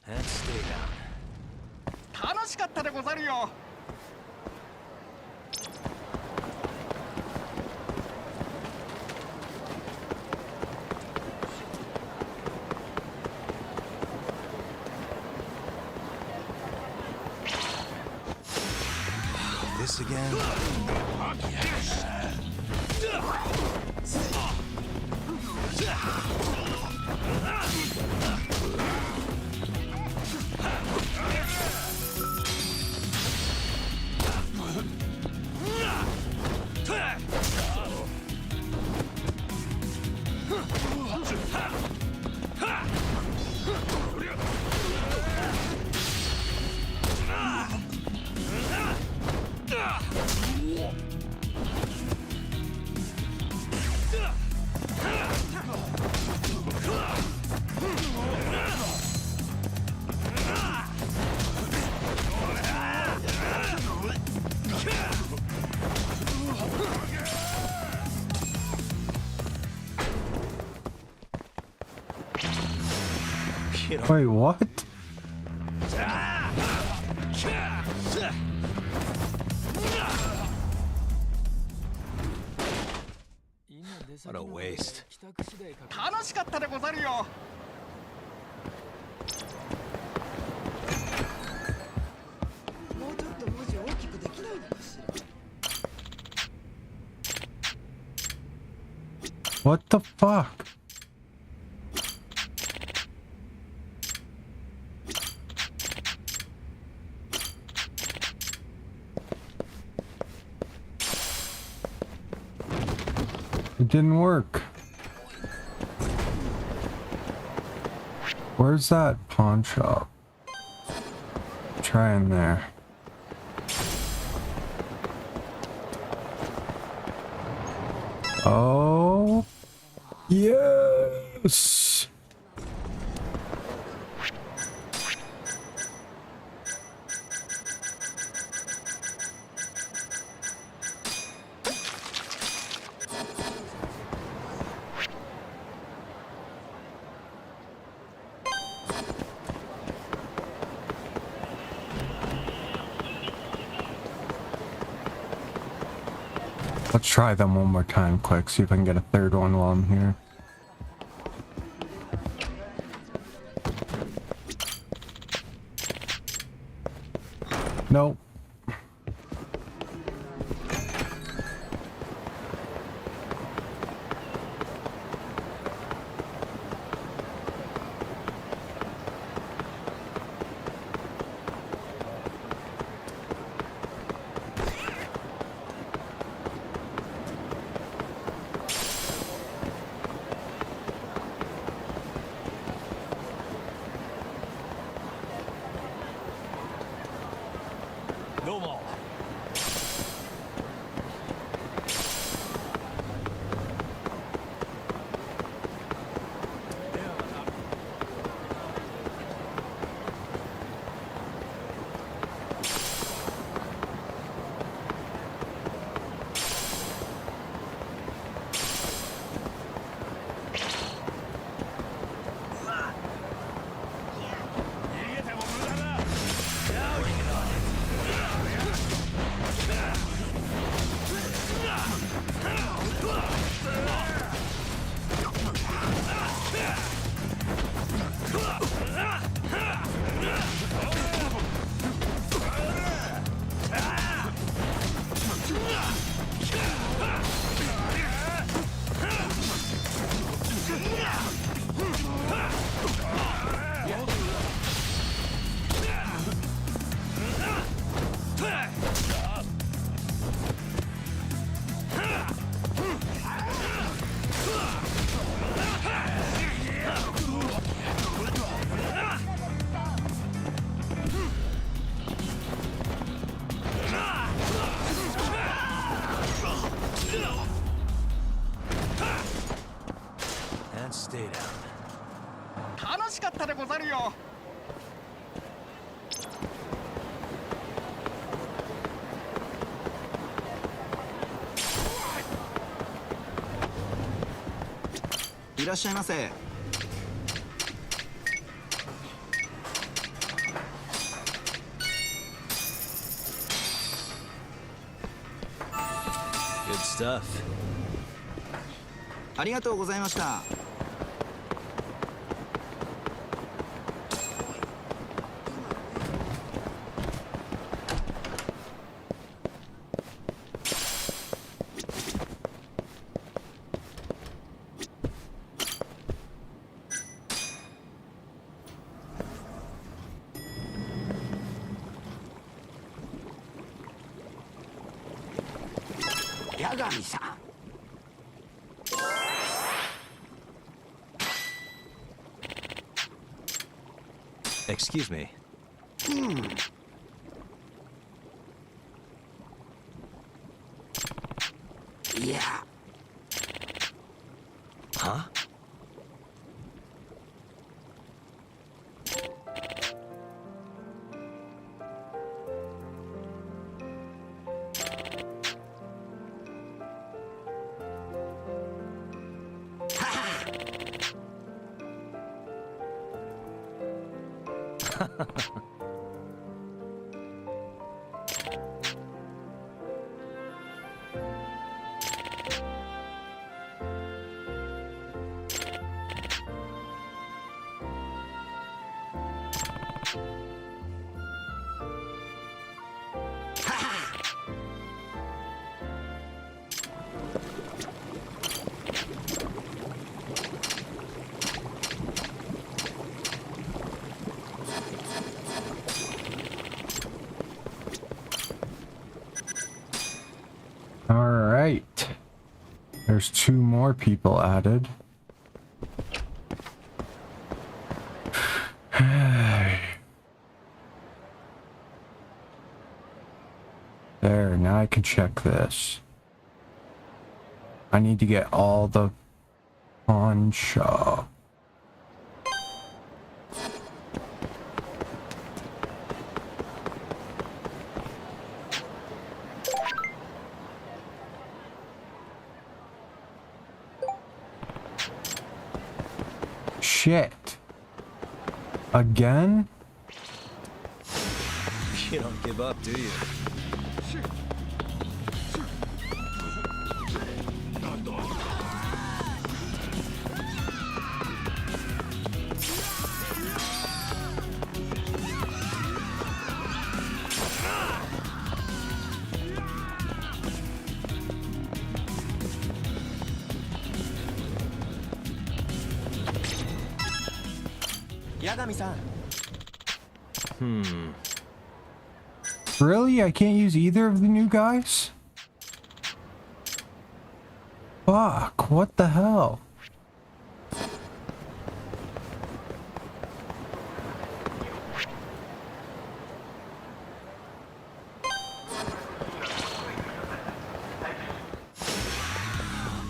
And stay down. 楽しかったでござるよ。This again? Wait, what? What a waste. 楽しかったでござるよ。What the fuck? It didn't work. Where's that pawn shop? Try in there. Oh, yes. Let's try them one more time quick, see if I can get a third one while I'm here. Nope. stay down. 楽しかったでござるよ。いらっしゃいませ。Good stuff. ありがとうございました。八神さん。Excuse me. いや。Huh? All right. There's 2 more people added. There, now I can check this. I need to get all the pawn shop. Shit. Again? You don't give up, do you? Really? I can't use either of the new guys? Fuck, what the hell?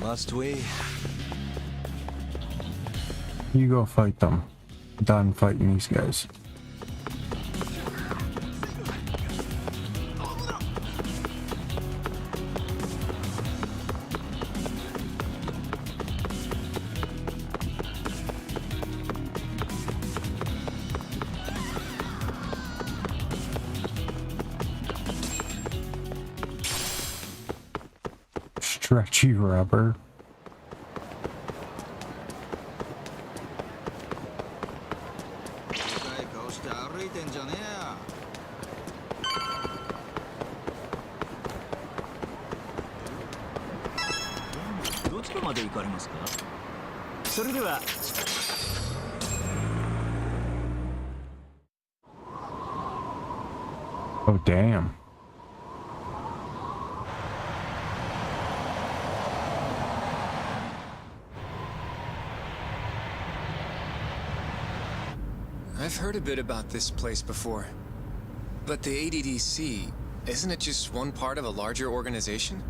Must we? You go fight them. Done fighting these guys. Stretchy rubber. Oh, damn. I've heard a bit about this place before. But the ADDC, isn't it just one part of a larger organization?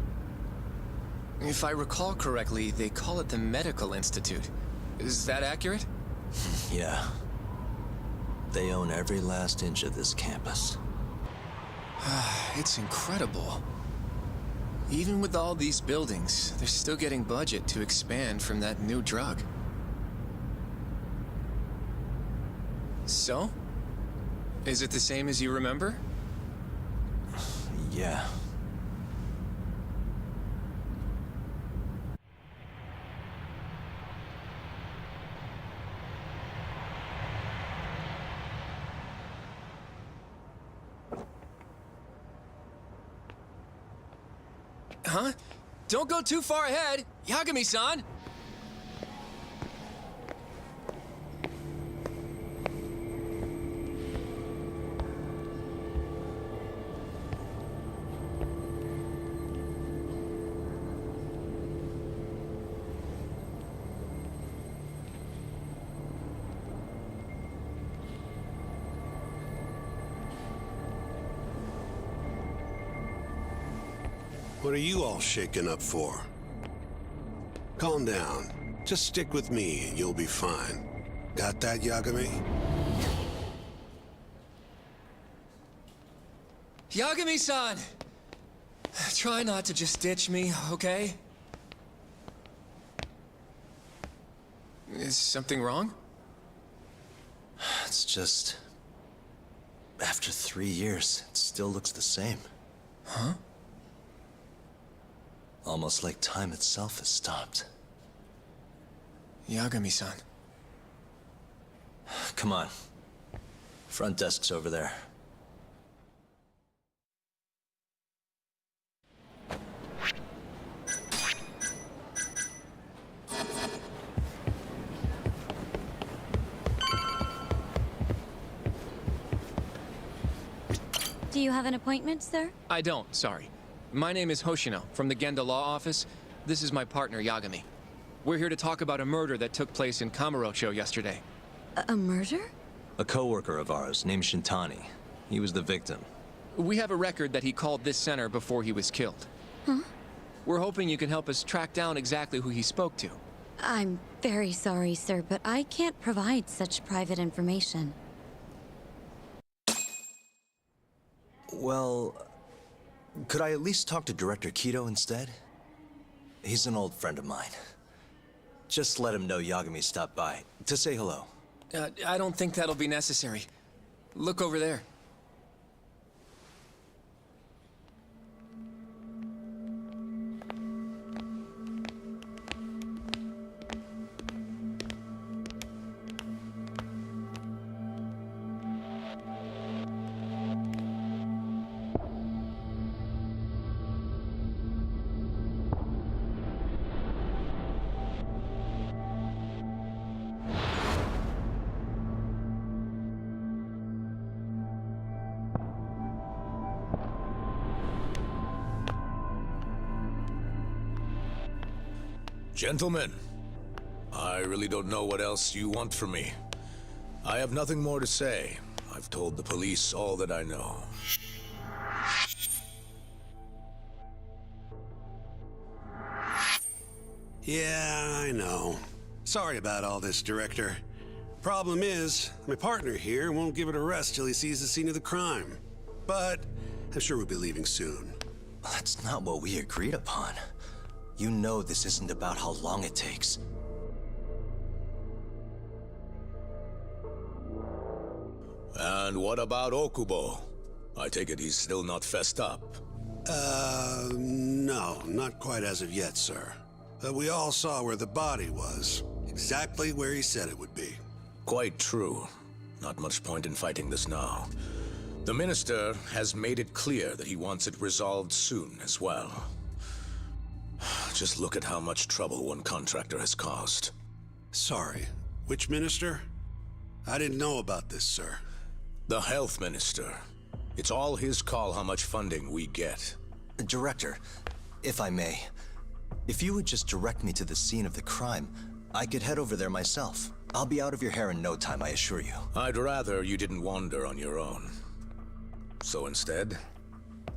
If I recall correctly, they call it the Medical Institute. Is that accurate? Yeah. They own every last inch of this campus. It's incredible. Even with all these buildings, they're still getting budget to expand from that new drug. So? Is it the same as you remember? Yeah. Huh? Don't go too far ahead! Yagami-san! What are you all shaken up for? Calm down. Just stick with me and you'll be fine. Got that, Yagami? Yagami-san! Try not to just ditch me, okay? Is something wrong? It's just... After 3 years, it still looks the same. Huh? Almost like time itself has stopped. Yagami-san. Come on. Front desk's over there. Do you have an appointment, sir? I don't, sorry. My name is Hoshino, from the Genda Law Office. This is my partner, Yagami. We're here to talk about a murder that took place in Kamurocho yesterday. A murder? A coworker of ours named Shintani. He was the victim. We have a record that he called this center before he was killed. Huh? We're hoping you can help us track down exactly who he spoke to. I'm very sorry, sir, but I can't provide such private information. Well, could I at least talk to Director Kido instead? He's an old friend of mine. Just let him know Yagami stopped by, to say hello. I don't think that'll be necessary. Look over there. Gentlemen, I really don't know what else you want from me. I have nothing more to say. I've told the police all that I know. Yeah, I know. Sorry about all this, Director. Problem is, my partner here won't give it a rest till he sees the scene of the crime. But I'm sure we'll be leaving soon. That's not what we agreed upon. You know this isn't about how long it takes. And what about Okubo? I take it he's still not fessed up. No, not quite as of yet, sir. But we all saw where the body was. Exactly where he said it would be. Quite true. Not much point in fighting this now. The Minister has made it clear that he wants it resolved soon as well. Just look at how much trouble one contractor has caused. Sorry, which minister? I didn't know about this, sir. The Health Minister. It's all his call how much funding we get. Director, if I may, if you would just direct me to the scene of the crime, I could head over there myself. I'll be out of your hair in no time, I assure you. I'd rather you didn't wander on your own. So instead,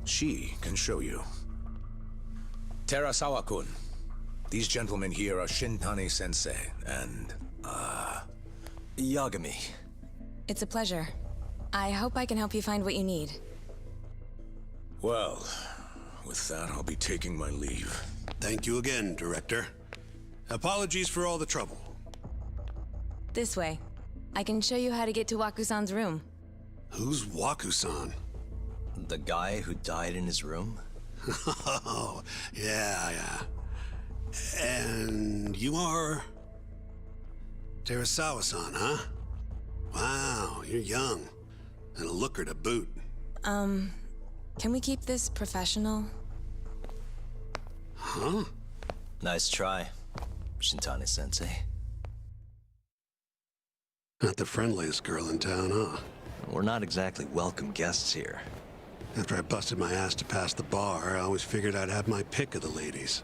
she can show you. Terasawa-kun, These gentlemen here are Shintani-sensei and, Yagami. It's a pleasure. I hope I can help you find what you need. well, with that, I'll be taking my leave. Thank you again, Director. Apologies for all the trouble. This way. I can show you how to get to Waku-san's room. Who's Waku-san? The guy who died in his room? Oh, yeah. And you are... Terasawa-san, huh? Wow, you're young. And a looker to boot. Can we keep this professional? Huh? Nice try, Shintani-sensei. Not the friendliest girl in town, huh? We're not exactly welcome guests here. After I busted my ass to pass the bar, I always figured I'd have my pick of the ladies.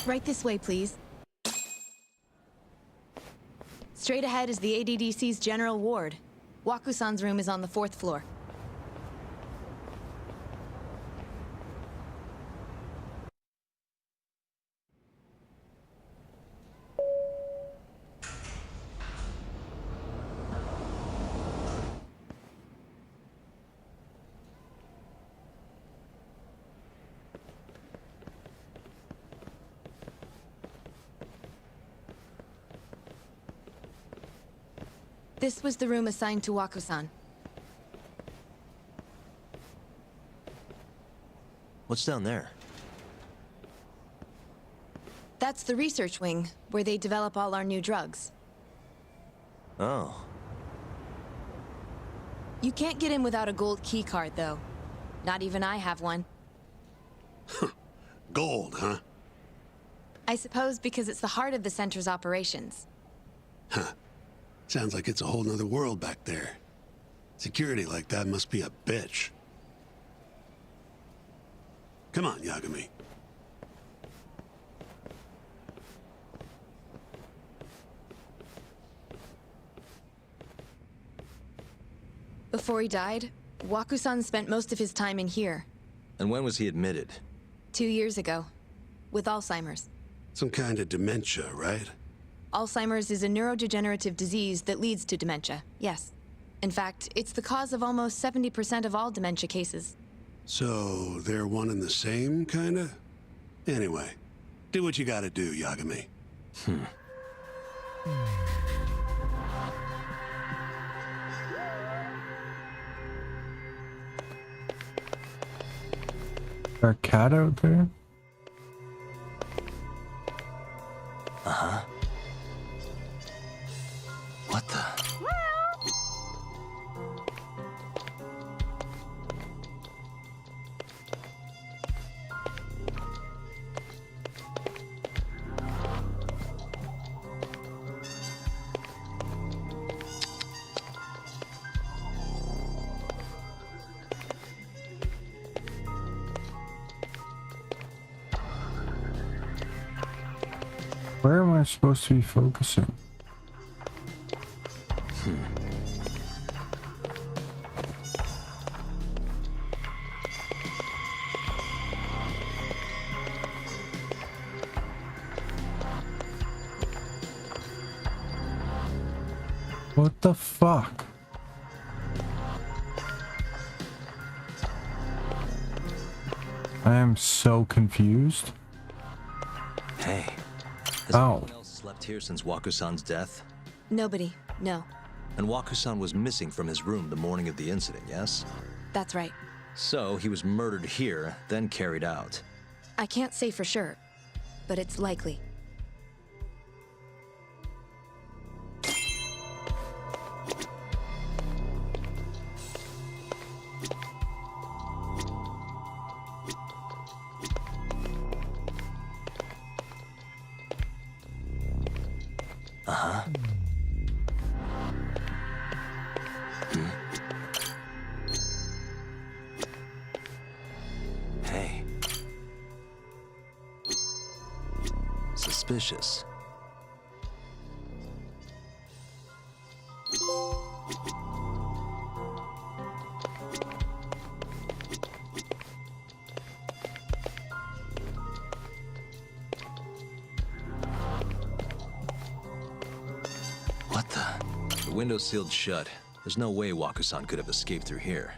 Right this way, please. Straight ahead is the ADDC's general ward. Waku-san's room is on the 4th floor. This was the room assigned to Waku-san. What's down there? That's the research wing, where they develop all our new drugs. Oh. You can't get in without a gold key card, though. Not even I have one. Gold, huh? I suppose because it's the heart of the center's operations. Huh. Sounds like it's a whole nother world back there. Security like that must be a bitch. Come on, Yagami. Before he died, Waku-san spent most of his time in here. And when was he admitted? 2 years ago, with Alzheimer's. Some kind of dementia, right? Alzheimer's is a neurodegenerative disease that leads to dementia, yes. In fact, it's the cause of almost 70% of all dementia cases. So, they're one and the same, kinda? Anyway, do what you gotta do, Yagami. Our cat out there? Uh-huh. What the? Where am I supposed to be focusing? What the fuck? I am so confused. Hey. Has Oh. anyone else slept here since Waku-san's death? Nobody, no. And Waku-san was missing from his room the morning of the incident, yes? That's right. So he was murdered here, then carried out. I can't say for sure, but it's likely. Uh-huh. Hey. Suspicious. window's sealed shut. There's no way Waku-san could have escaped through here.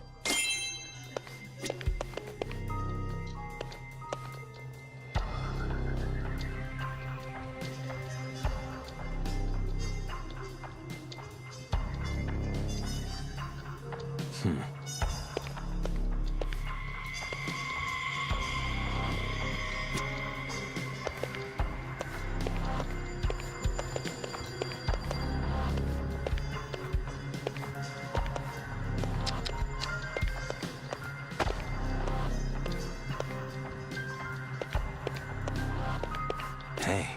Hey,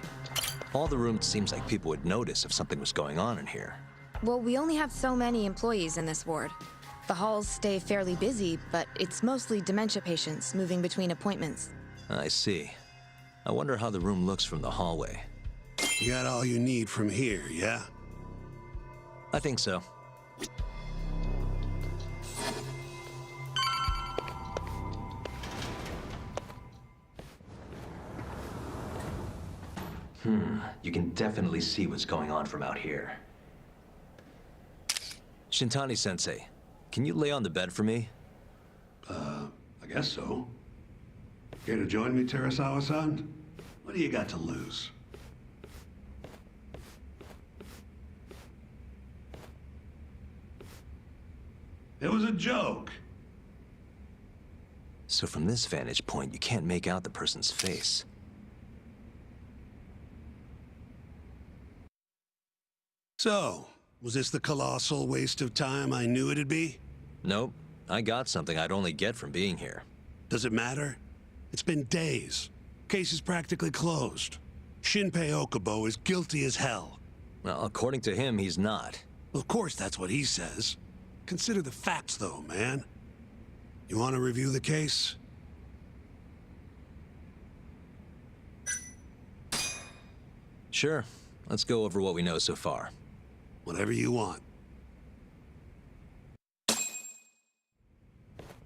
all the rooms seems like people would notice if something was going on in here. Well, we only have so many employees in this ward. The halls stay fairly busy, but it's mostly dementia patients moving between appointments. I see. I wonder how the room looks from the hallway. You got all you need from here, yeah? I think so. You can definitely see what's going on from out here. Shintani-sensei, can you lay on the bed for me? I guess so. Care to join me, Terasawa-san? What do you got to lose? It was a joke. So from this vantage point, you can't make out the person's face. So, was this the colossal waste of time I knew it'd be? Nope. I got something I'd only get from being here. Does it matter? It's been days. Case is practically closed. Shinpei Okubo is guilty as hell. Well, according to him, he's not. Of course that's what he says. Consider the facts, though, man. You want to review the case? Sure. Let's go over what we know so far. Whatever you want. All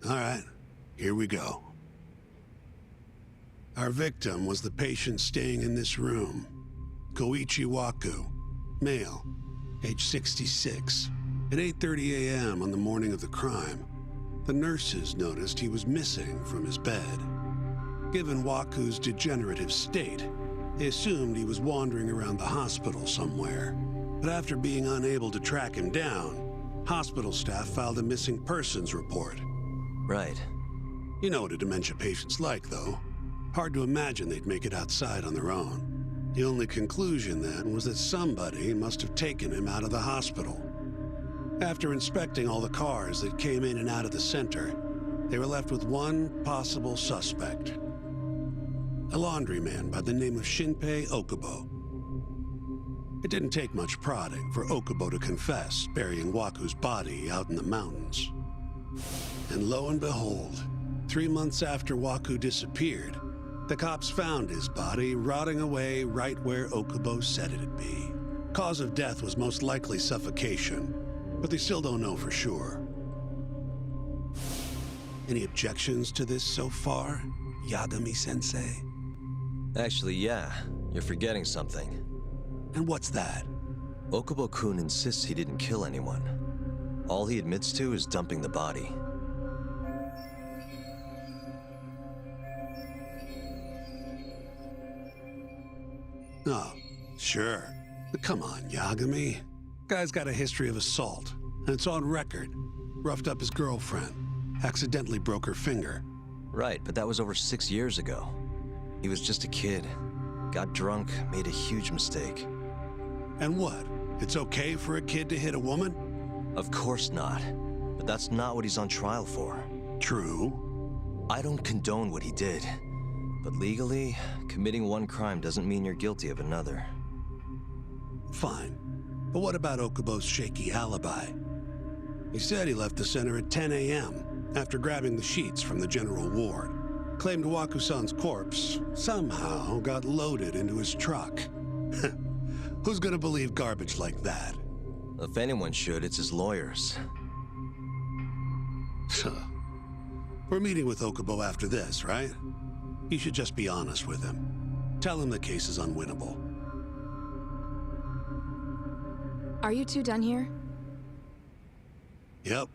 right, here we go. Our victim was the patient staying in this room. Koichi Waku, male, age 66. At 8:30 a.m. on the morning of the crime, the nurses noticed he was missing from his bed. Given Waku's degenerative state, they assumed he was wandering around the hospital somewhere. But after being unable to track him down, hospital staff filed a missing persons report. Right. You know what a dementia patient's like, though. Hard to imagine they'd make it outside on their own. The only conclusion then was that somebody must have taken him out of the hospital. After inspecting all the cars that came in and out of the center, they were left with one possible suspect. A laundryman by the name of Shinpei Okubo. It didn't take much prodding for Okubo to confess burying Waku's body out in the mountains. And lo and behold, 3 months after Waku disappeared, the cops found his body rotting away right where Okubo said it'd be. Cause of death was most likely suffocation, but they still don't know for sure. Any objections to this so far, Yagami-sensei? Actually, yeah. You're forgetting something. And what's that? Okubo-kun insists he didn't kill anyone. All he admits to is dumping the body. Oh, sure. But come on, Yagami. Guy's got a history of assault, and it's on record. Roughed up his girlfriend. Accidentally broke her finger. Right, but that was over 6 years ago. He was just a kid. Got drunk, made a huge mistake. And what? It's okay for a kid to hit a woman? Of course not. But that's not what he's on trial for. True. I don't condone what he did. But legally, committing one crime doesn't mean you're guilty of another. Fine. But what about Okubo's shaky alibi? He said he left the center at 10 a.m. after grabbing the sheets from the general ward. Claimed Waku-san's corpse somehow got loaded into his truck. Who's gonna believe garbage like that? If anyone should, it's his lawyers. We're meeting with Okubo after this, right? You should just be honest with him. Tell him the case is unwinnable. Are you two done here? Yep.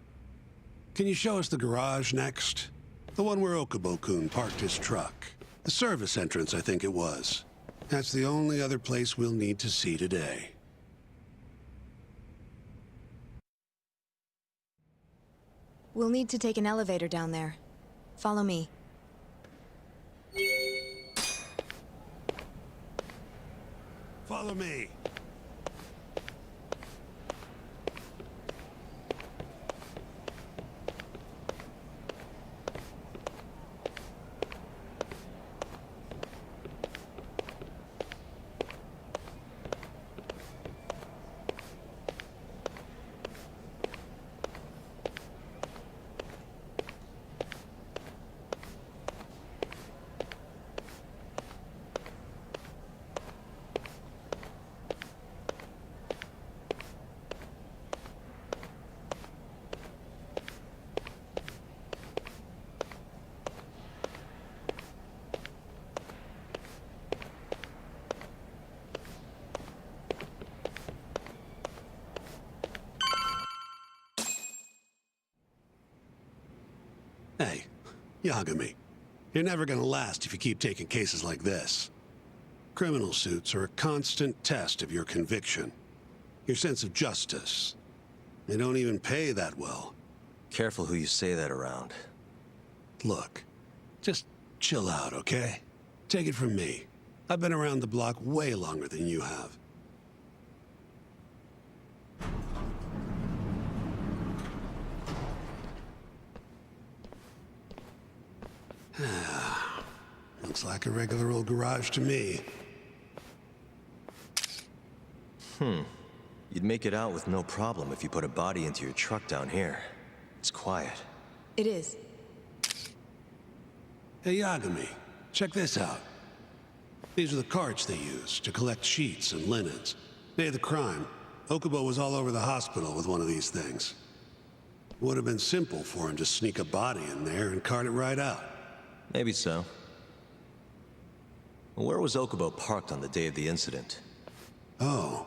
Can you show us the garage next? The one where Okubo-kun parked his truck. The service entrance, I think it was. That's the only other place we'll need to see today. We'll need to take an elevator down there. Follow me. Follow me. Hey, Yagami, you're never gonna last if you keep taking cases like this. Criminal suits are a constant test of your conviction, your sense of justice. They don't even pay that well. Careful who you say that around. Look, just chill out, okay? Take it from me. I've been around the block way longer than you have. Looks like a regular old garage to me. You'd make it out with no problem if you put a body into your truck down here. It's quiet. It is. Hey, Yagami, check this out. These are the carts they use to collect sheets and linens. Day of the crime, Okubo was all over the hospital with one of these things. Would have been simple for him to sneak a body in there and cart it right out. Maybe so. Well, where was Okubo parked on the day of the incident? Oh,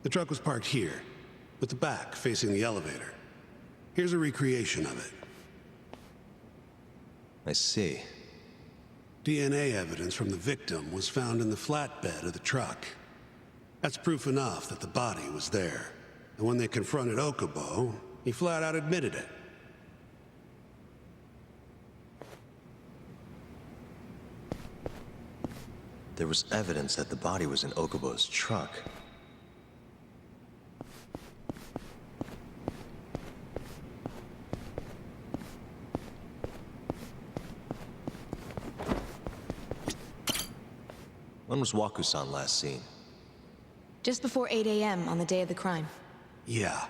the truck was parked here, with the back facing the elevator. Here's a recreation of it. I see. DNA evidence from the victim was found in the flatbed of the truck. That's proof enough that the body was there. And when they confronted Okubo, he flat out admitted it. There was evidence that the body was in Okubo's truck. When was Waku-san last seen? Just before 8 a.m. on the day of the crime. Yeah,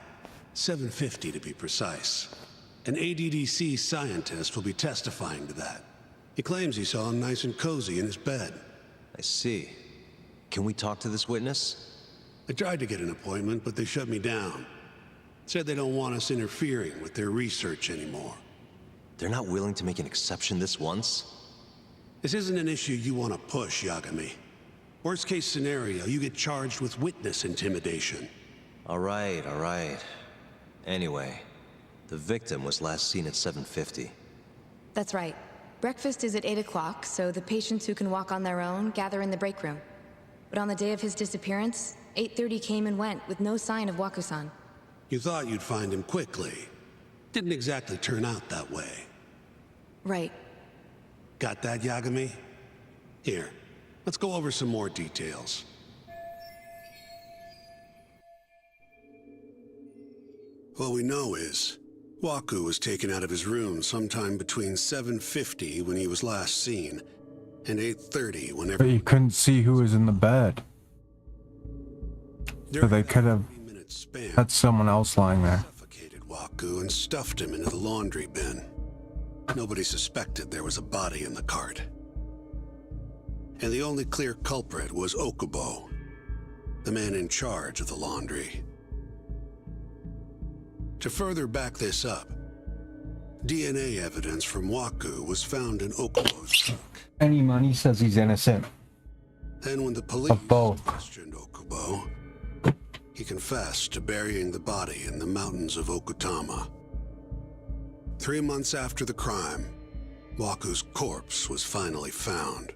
7:50 to be precise. An ADDC scientist will be testifying to that. He claims he saw him nice and cozy in his bed. I see. Can we talk to this witness? I tried to get an appointment, but they shut me down. Said they don't want us interfering with their research anymore. They're not willing to make an exception this once? This isn't an issue you want to push, Yagami. Worst case scenario, you get charged with witness intimidation. All right. Anyway, the victim was last seen at 7:50. That's right. Breakfast is at 8 o'clock, so the patients who can walk on their own gather in the break room. But on the day of his disappearance, 8:30 came and went with no sign of Waku-san. You thought you'd find him quickly. Didn't exactly turn out that way. Right. Got that, Yagami? Here, let's go over some more details. What we know is, Waku was taken out of his room sometime between 7:50 when he was last seen, and 8:30 whenever... But you couldn't see who was in the bed. So they could have had someone else lying there. Suffocated Waku and stuffed him into the laundry bin. Nobody suspected there was a body in the cart. And the only clear culprit was Okubo, the man in charge of the laundry. To further back this up, DNA evidence from Waku was found in Okubo's truck. Any money says he's innocent. Then when the police Of both. questioned Okubo, he confessed to burying the body in the mountains of Okutama. 3 months after the crime, Waku's corpse was finally found.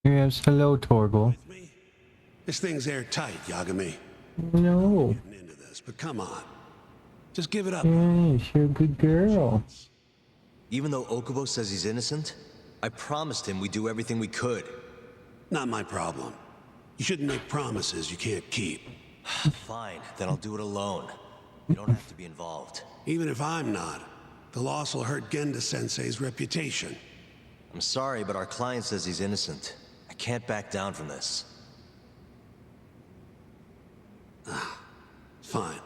Yes, hello, Torgal. This thing's airtight, Yagami. No. Getting into this, but come on. Just give it up. Yes, you're a good girl. Even though Okubo says he's innocent, I promised him we'd do everything we could. Not my problem. You shouldn't make promises you can't keep. Fine, then I'll do it alone. You don't have to be involved. Even if I'm not, the loss will hurt Genda-sensei's reputation. I'm sorry, but our client says he's innocent. I can't back down from this. Fine.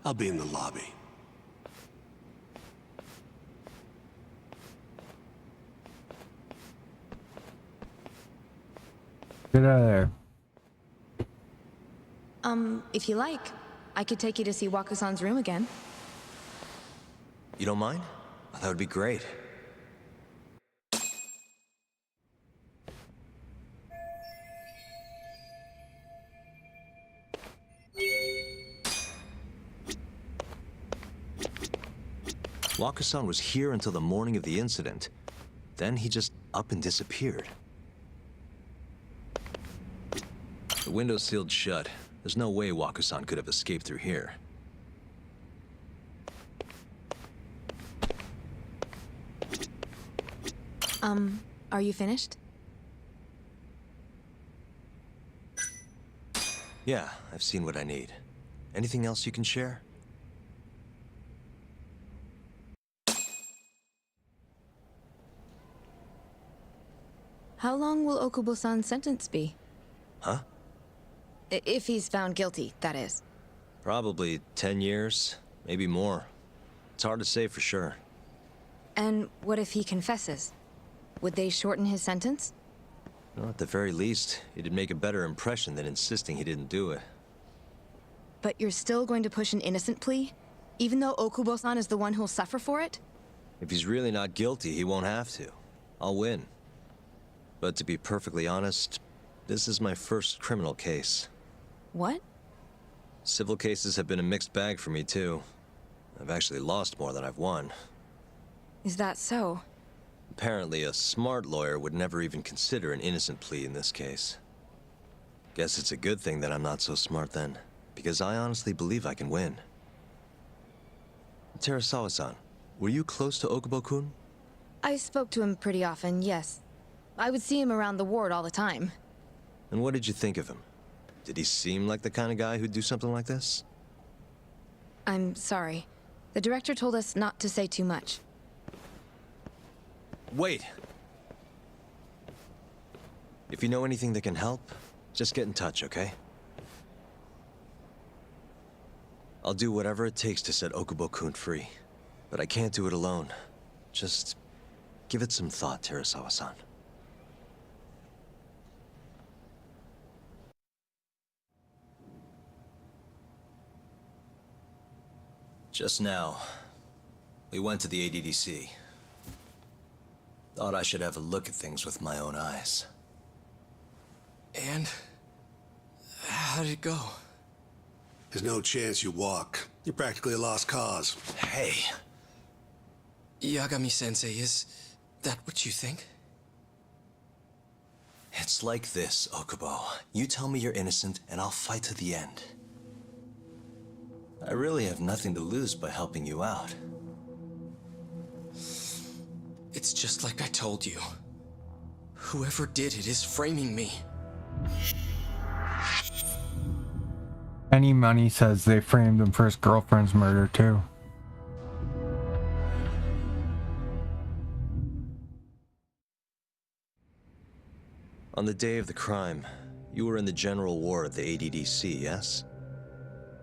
I'll be in the lobby. Get out of there. If you like, I could take you to see Waku-san's room again. You don't mind? That would be great. Waku-san was here until the morning of the incident. Then he just up and disappeared. The window's sealed shut. There's no way Waku-san could have escaped through here. Are you finished? Yeah, I've seen what I need. Anything else you can share? How long will Okubo-san's sentence be? Huh? If he's found guilty, that is. Probably 10 years, maybe more. It's hard to say for sure. And what if he confesses? Would they shorten his sentence? Well, at the very least, it'd make a better impression than insisting he didn't do it. But you're still going to push an innocent plea? Even though Okubo-san is the one who'll suffer for it? If he's really not guilty, he won't have to. I'll win. But to be perfectly honest, this is my first criminal case. What? Civil cases have been a mixed bag for me, too. I've actually lost more than I've won. Is that so? Apparently, a smart lawyer would never even consider an innocent plea in this case. Guess it's a good thing that I'm not so smart then, because I honestly believe I can win. Terasawa-san, were you close to Okubo-kun? I spoke to him pretty often, yes. I would see him around the ward all the time. And what did you think of him? Did he seem like the kind of guy who'd do something like this? I'm sorry. The director told us not to say too much. Wait! If you know anything that can help, just get in touch, okay? I'll do whatever it takes to set Okubo-kun free. But I can't do it alone. Just give it some thought, Terasawa-san. Just now, we went to the ADDC. Thought I should have a look at things with my own eyes. And how did it go? There's no chance you walk. You're practically a lost cause. Hey. Yagami-sensei, is that what you think? It's like this, Okubo. You tell me you're innocent, and I'll fight to the end. I really have nothing to lose by helping you out. It's just like I told you. Whoever did it is framing me. Any money says they framed him for his girlfriend's murder too. On the day of the crime, you were in the general ward at the ADDC, yes?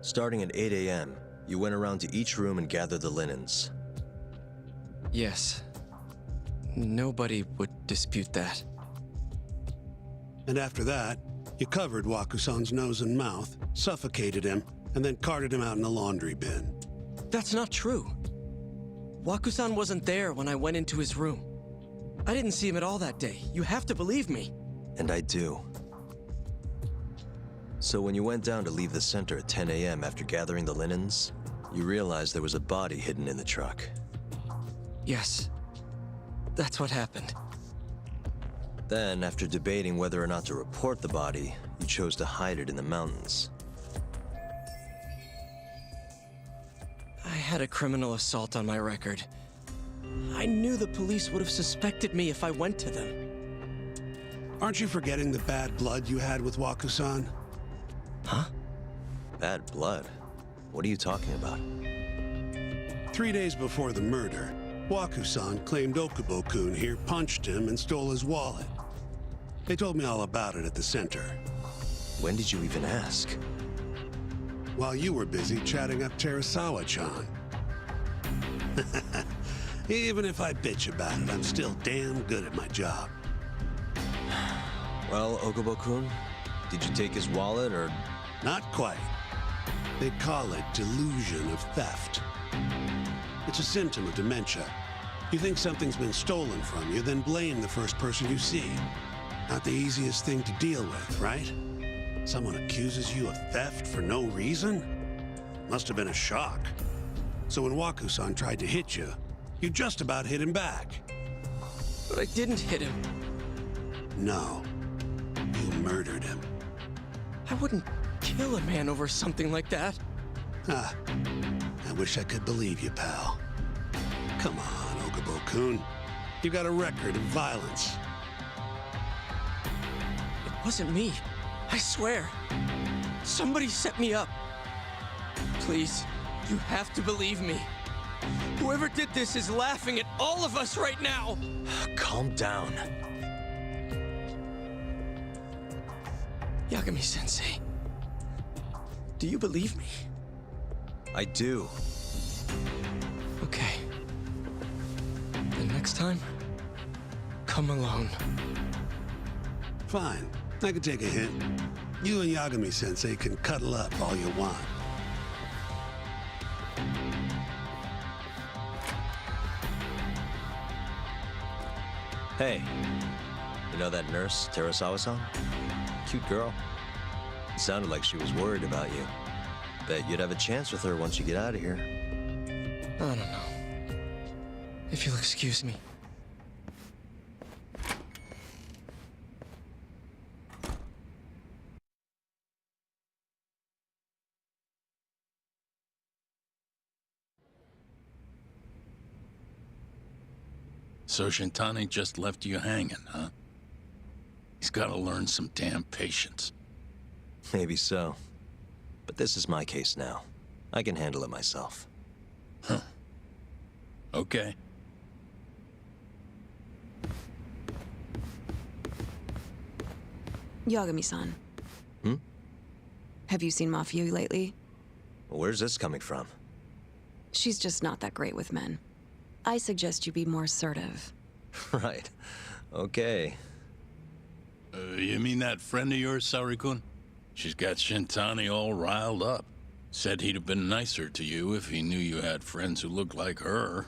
Starting at 8 a.m., you went around to each room and gathered the linens. Yes. Nobody would dispute that. And after that, you covered Waku-san's nose and mouth, suffocated him, and then carted him out in a laundry bin. That's not true. Waku-san wasn't there when I went into his room. I didn't see him at all that day. You have to believe me. And I do. So when you went down to leave the center at 10 a.m. after gathering the linens, you realized there was a body hidden in the truck. Yes. That's what happened. Then, after debating whether or not to report the body, you chose to hide it in the mountains. I had a criminal assault on my record. I knew the police would have suspected me if I went to them. Aren't you forgetting the bad blood you had with Waku-san? Huh? Bad blood? What are you talking about? 3 days before the murder, Waku-san claimed Okubo-kun here punched him and stole his wallet. They told me all about it at the center. When did you even ask? While you were busy chatting up Terasawa-chan. Even if I bitch about it, I'm still damn good at my job. Well, Okubo-kun, did you take his wallet or... Not quite. They call it delusion of theft. It's a symptom of dementia. You think something's been stolen from you, then blame the first person you see. Not the easiest thing to deal with, right? Someone accuses you of theft for no reason? Must have been a shock. So when Waku-san tried to hit you, you just about hit him back. But I didn't hit him. No. You murdered him. I wouldn't kill a man over something like that. Ah, I wish I could believe you, pal. Come on, Okubo-kun. You got a record of violence. It wasn't me. I swear. Somebody set me up. Please, you have to believe me. Whoever did this is laughing at all of us right now. Calm down. Yagami-sensei, do you believe me? I do. Okay. Then next time, come alone. Fine. I can take a hint. You and Yagami-sensei can cuddle up all you want. Hey, you know that nurse, Terasawa-san? Cute girl. Sounded like she was worried about you. Bet you'd have a chance with her once you get out of here. I don't know. If you'll excuse me. So Shintani just left you hanging, huh? He's gotta learn some damn patience. Maybe so. But this is my case now. I can handle it myself. Huh. Okay. Yagami-san. Hmm? Have you seen Mafia lately? Where's this coming from? She's just not that great with men. I suggest you be more assertive. Right. Okay. You mean that friend of yours, Saori-kun? She's got Shintani all riled up. Said he'd have been nicer to you if he knew you had friends who looked like her.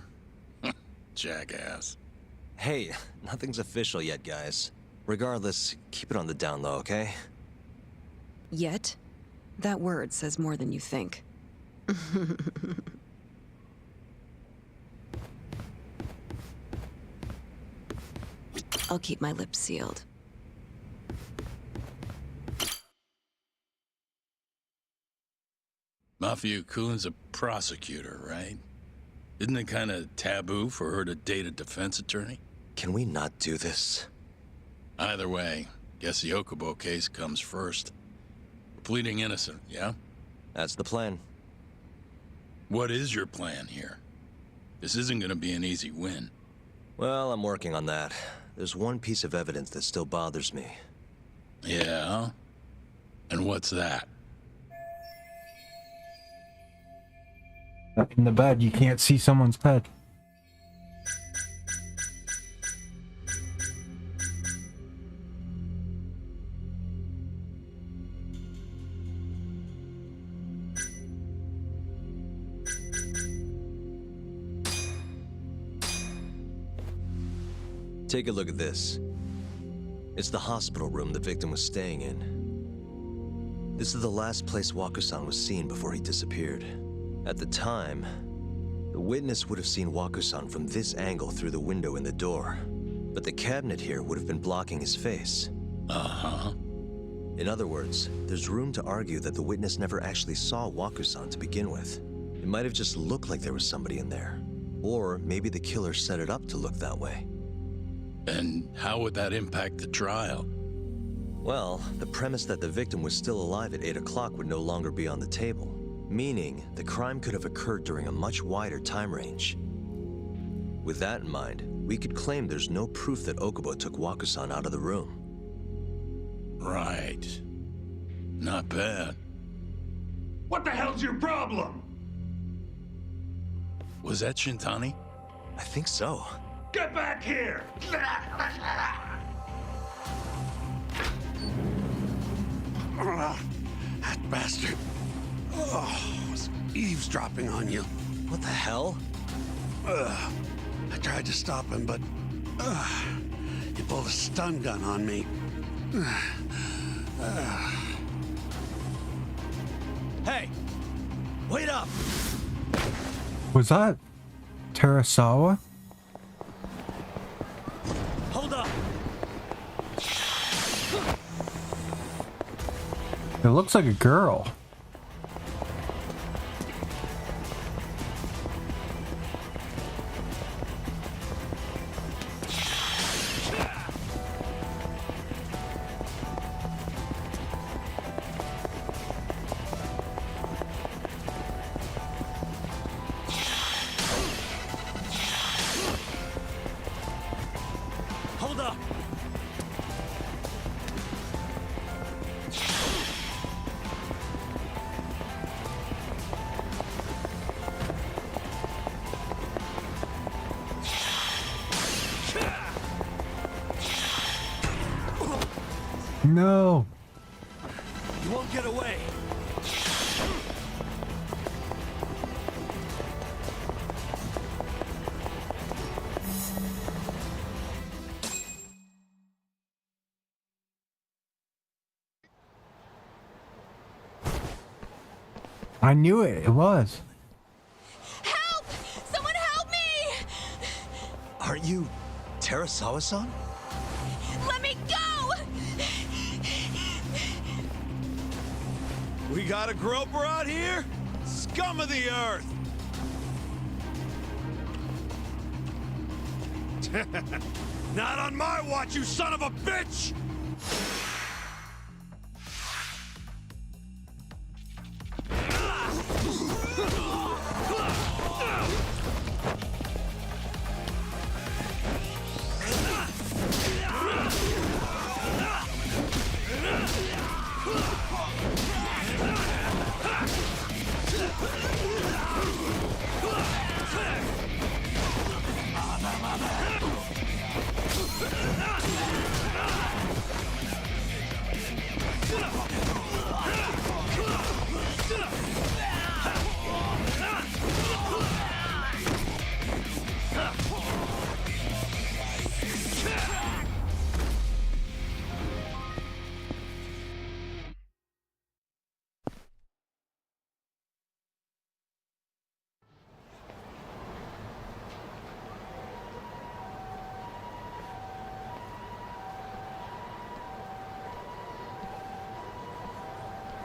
Jackass. Hey, nothing's official yet, guys. Regardless, keep it on the down low, okay? Yet? That word says more than you think. I'll keep my lips sealed. Mafia-kun's a prosecutor, right? Isn't it kind of taboo for her to date a defense attorney? Can we not do this? Either way, guess the Okubo case comes first. Pleading innocent, yeah? That's the plan. What is your plan here? This isn't gonna be an easy win. Well, I'm working on that. There's one piece of evidence that still bothers me. Yeah? And what's that? In the bed, you can't see someone's bed. Take a look at this. It's the hospital room the victim was staying in. This is the last place Waku-san was seen before he disappeared. At the time, the witness would have seen Waku-san from this angle through the window in the door, but the cabinet here would have been blocking his face. Uh-huh. In other words, there's room to argue that the witness never actually saw Waku-san to begin with. It might have just looked like there was somebody in there. Or maybe the killer set it up to look that way. And how would that impact the trial? Well, the premise that the victim was still alive at 8 o'clock would no longer be on the table. Meaning, the crime could have occurred during a much wider time range. With that in mind, we could claim there's no proof that Okubo took Waku-san out of the room. Right. Not bad. What the hell's your problem? Was that Shintani? I think so. Get back here! That bastard. Oh, was eavesdropping on you. What the hell? I tried to stop him, but he pulled a stun gun on me. Hey! Wait up! Was that Terasawa? Hold up! It looks like a girl. Hold up! No. You won't get away. I knew it. It was. Help! Someone help me! Aren't you Terasawa-san? Let me go! We got a groper out here? Scum of the earth! Not on my watch, you son of a bitch!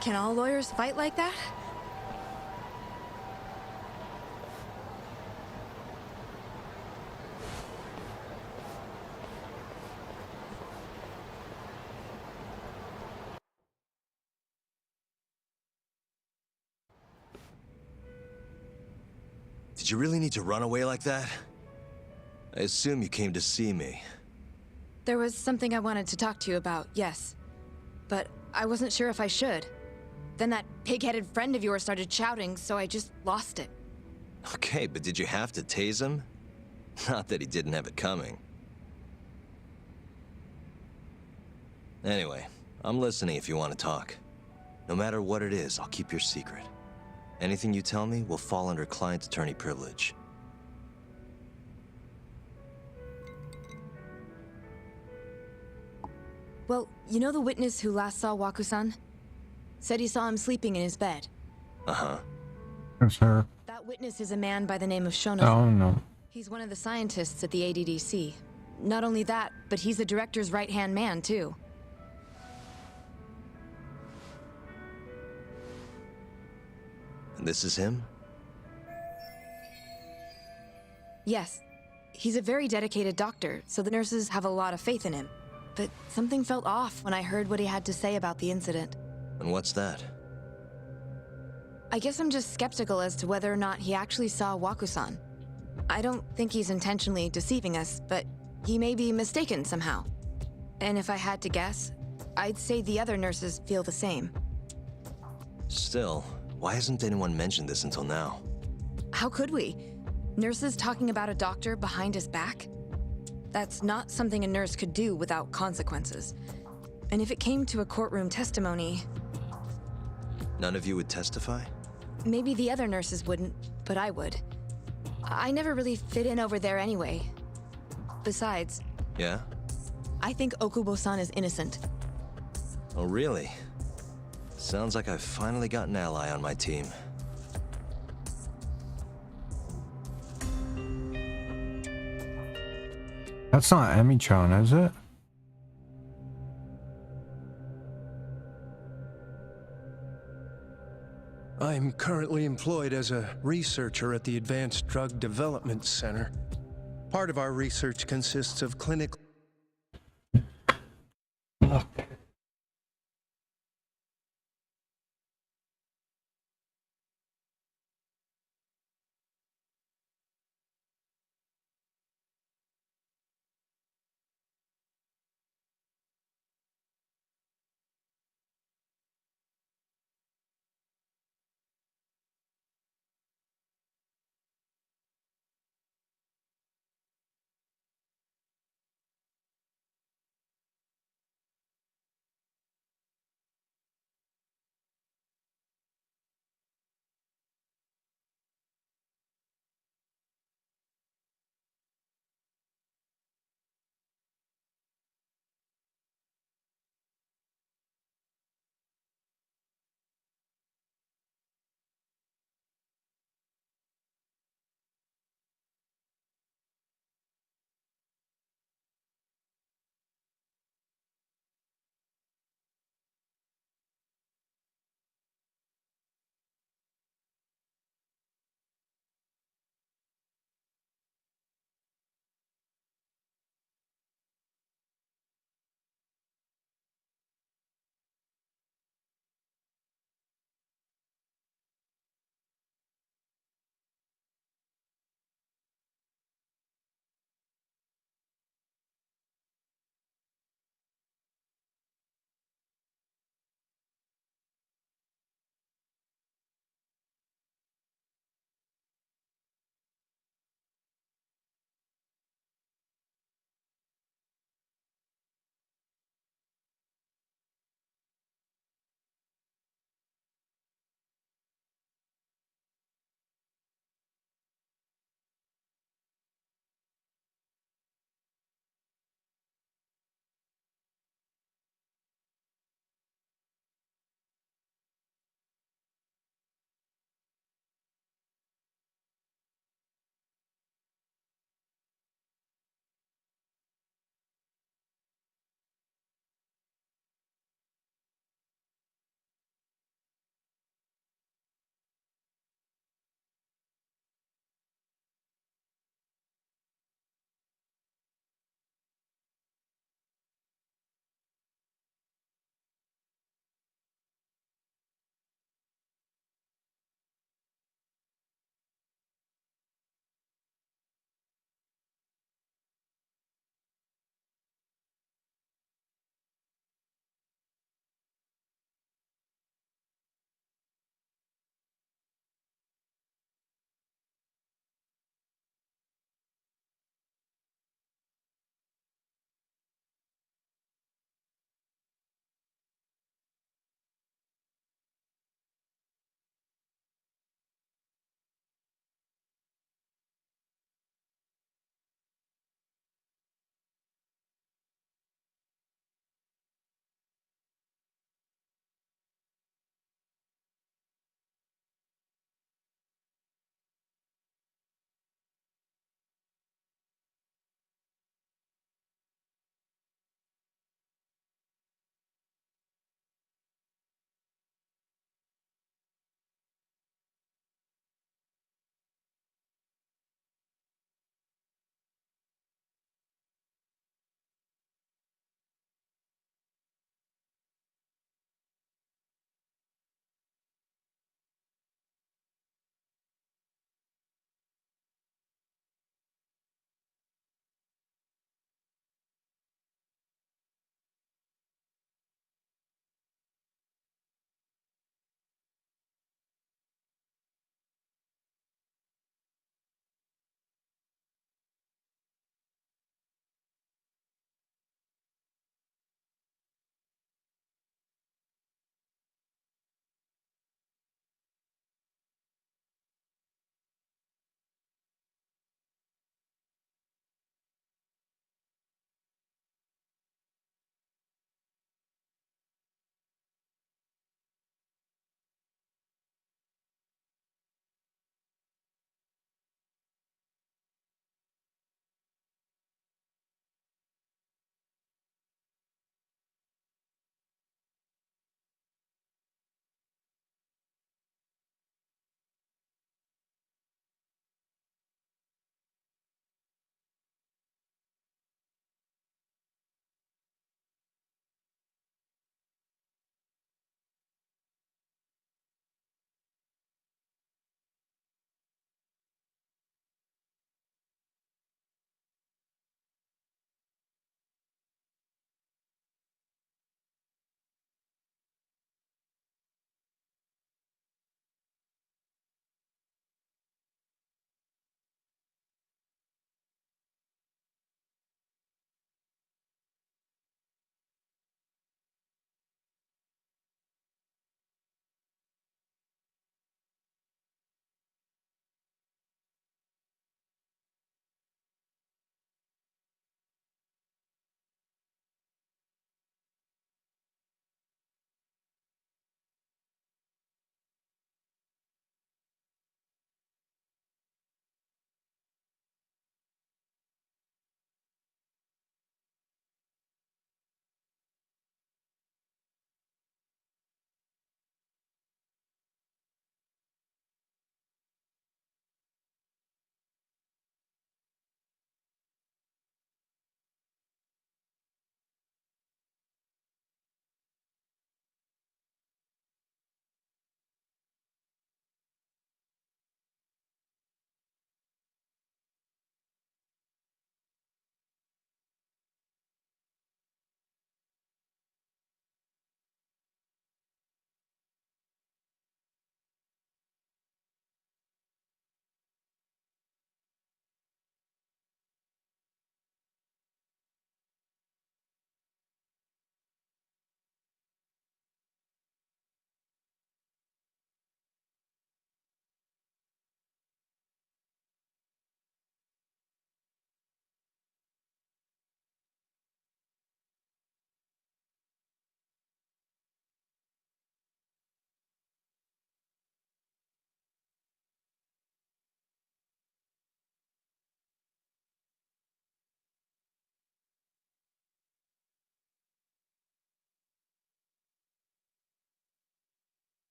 Can all lawyers fight like that? Did you really need to run away like that? I assume you came to see me. There was something I wanted to talk to you about, yes. But I wasn't sure if I should. Then that pig-headed friend of yours started shouting, so I just lost it. Okay, but did you have to tase him? Not that he didn't have it coming. Anyway, I'm listening if you want to talk. No matter what it is, I'll keep your secret. Anything you tell me will fall under client attorney privilege. Well, you know the witness who last saw Waku-san? Said he saw him sleeping in his bed. Uh-huh. It's her. That witness is a man by the name of Shono. Oh no. He's one of the scientists at the ADDC. Not only that, but he's the director's right-hand man, too. And this is him? Yes. He's a very dedicated doctor, so the nurses have a lot of faith in him. But something felt off when I heard what he had to say about the incident. And what's that? I guess I'm just skeptical as to whether or not he actually saw Waku-san. I don't think he's intentionally deceiving us, but he may be mistaken somehow. And if I had to guess, I'd say the other nurses feel the same. Still, why hasn't anyone mentioned this until now? How could we? Nurses talking about a doctor behind his back? That's not something a nurse could do without consequences. And if it came to a courtroom testimony... None of you would testify? Maybe the other nurses wouldn't, but I would. I never really fit in over there anyway. Besides... Yeah? I think Okubo-san is innocent. Oh, really? Sounds like I've finally got an ally on my team. That's not Emi-chan, is it? I'm currently employed as a researcher at the Advanced Drug Development Center. Part of our research consists of clinical...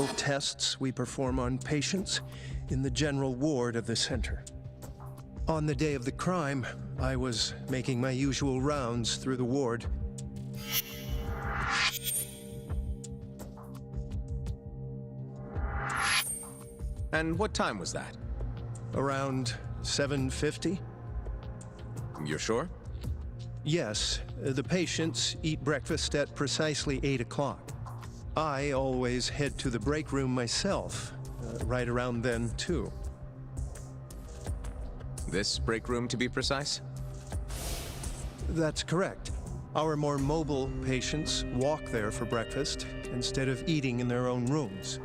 Tests we perform on patients in the general ward of the center. On the day of the crime, I was making my usual rounds through the ward. And what time was that? Around 7:50? You're sure? Yes, the patients eat breakfast at precisely 8 o'clock. I always head to the break room myself, right around then, too. This break room, to be precise? That's correct. Our more mobile patients walk there for breakfast instead of eating in their own rooms.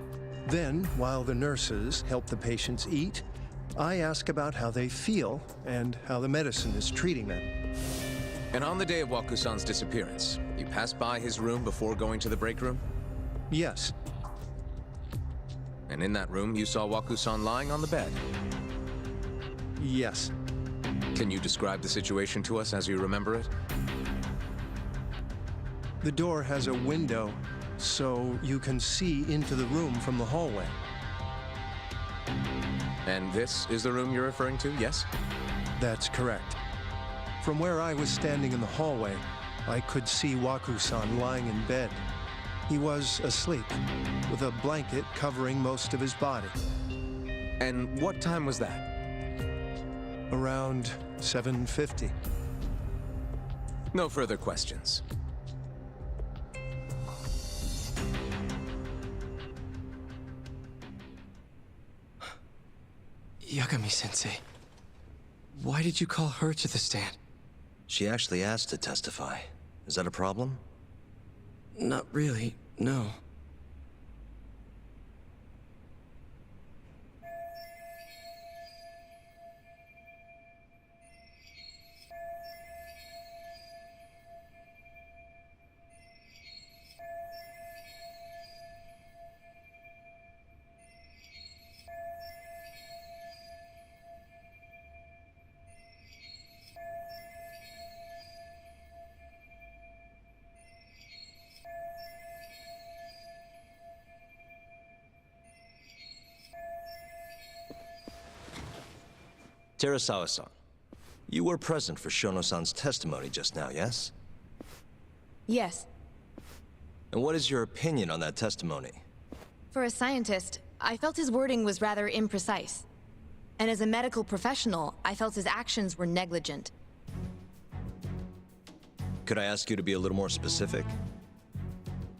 Then, while the nurses help the patients eat, I ask about how they feel and how the medicine is treating them. And on the day of Waku-san's disappearance, you passed by his room before going to the break room? Yes. And in that room, you saw Waku-san lying on the bed? Yes. Can you describe the situation to us as you remember it? The door has a window, so you can see into the room from the hallway. And this is the room you're referring to, yes? That's correct. From where I was standing in the hallway, I could see Waku-san lying in bed. He was asleep, with a blanket covering most of his body. And what time was that? Around 7:50. No further questions. Yagami-sensei, why did you call her to the stand? She actually asked to testify. Is that a problem? Not really, no. Terasawa-san, you were present for Shono-san's testimony just now, yes? Yes. And what is your opinion on that testimony? For a scientist, I felt his wording was rather imprecise. And as a medical professional, I felt his actions were negligent. Could I ask you to be a little more specific?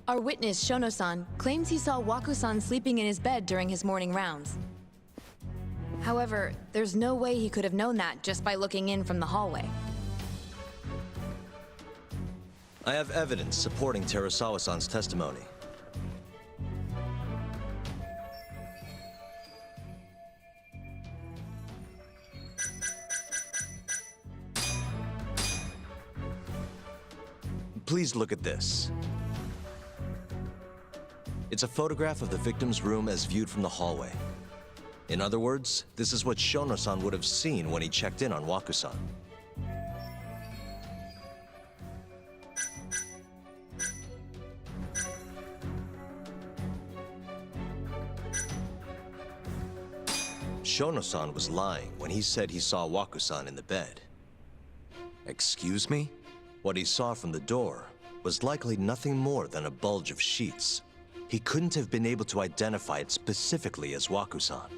Our witness, Shono-san, claims he saw Waku-san sleeping in his bed during his morning rounds. However, there's no way he could have known that just by looking in from the hallway. I have evidence supporting Terasawa-san's testimony. Please look at this. It's a photograph of the victim's room as viewed from the hallway. In other words, this is what Shono-san would have seen when he checked in on Waku-san. Shono-san was lying when he said he saw Waku-san in the bed. Excuse me? What he saw from the door was likely nothing more than a bulge of sheets. He couldn't have been able to identify it specifically as Waku-san.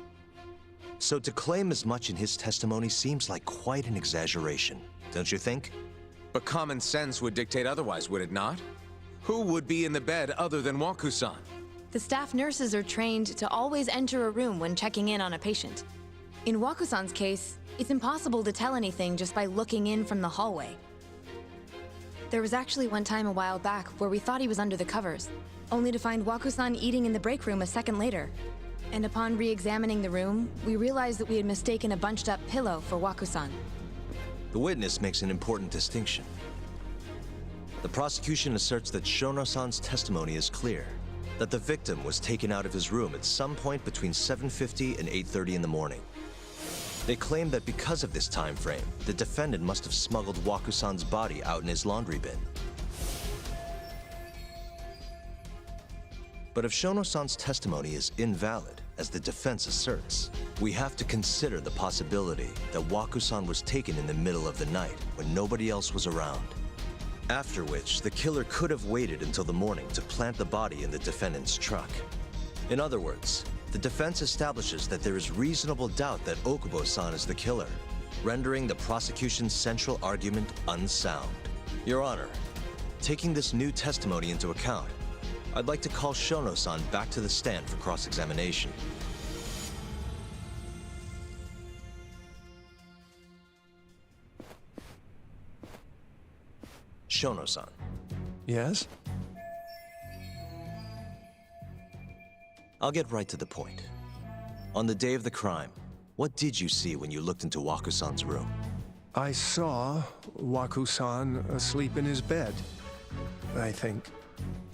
So to claim as much in his testimony seems like quite an exaggeration, don't you think? But common sense would dictate otherwise, would it not? Who would be in the bed other than Waku-san? The staff nurses are trained to always enter a room when checking in on a patient. In Waku-san's case, it's impossible to tell anything just by looking in from the hallway. There was actually one time a while back where we thought he was under the covers, only to find Waku-san eating in the break room a second later. And upon re-examining the room, we realized that we had mistaken a bunched-up pillow for Waku-san. The witness makes an important distinction. The prosecution asserts that Shono-san's testimony is clear, that the victim was taken out of his room at some point between 7:50 and 8:30 in the morning. They claim that because of this time frame, the defendant must have smuggled Waku-san's body out in his laundry bin. But if Shono-san's testimony is invalid, as the defense asserts, we have to consider the possibility that Waku-san was taken in the middle of the night when nobody else was around. After which, the killer could have waited until the morning to plant the body in the defendant's truck. In other words, the defense establishes that there is reasonable doubt that Okubo-san is the killer, rendering the prosecution's central argument unsound. Your Honor, taking this new testimony into account, I'd like to call Shono-san back to the stand for cross-examination. Shono-san. Yes? I'll get right to the point. On the day of the crime, what did you see when you looked into Waku-san's room? I saw Waku-san asleep in his bed, I think.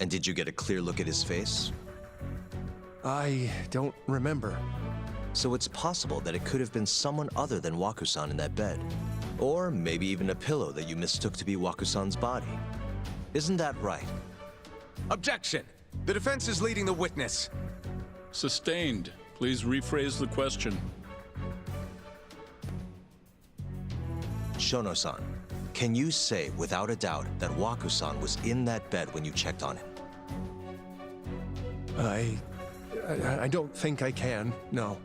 And did you get a clear look at his face? I don't remember. So it's possible that it could have been someone other than Waku-san in that bed. Or maybe even a pillow that you mistook to be Waku-san's body. Isn't that right? Objection! The defense is leading the witness. Sustained. Please rephrase the question. Shono-san, can you say without a doubt that Waku-san was in that bed when you checked on him? I don't think I can, no.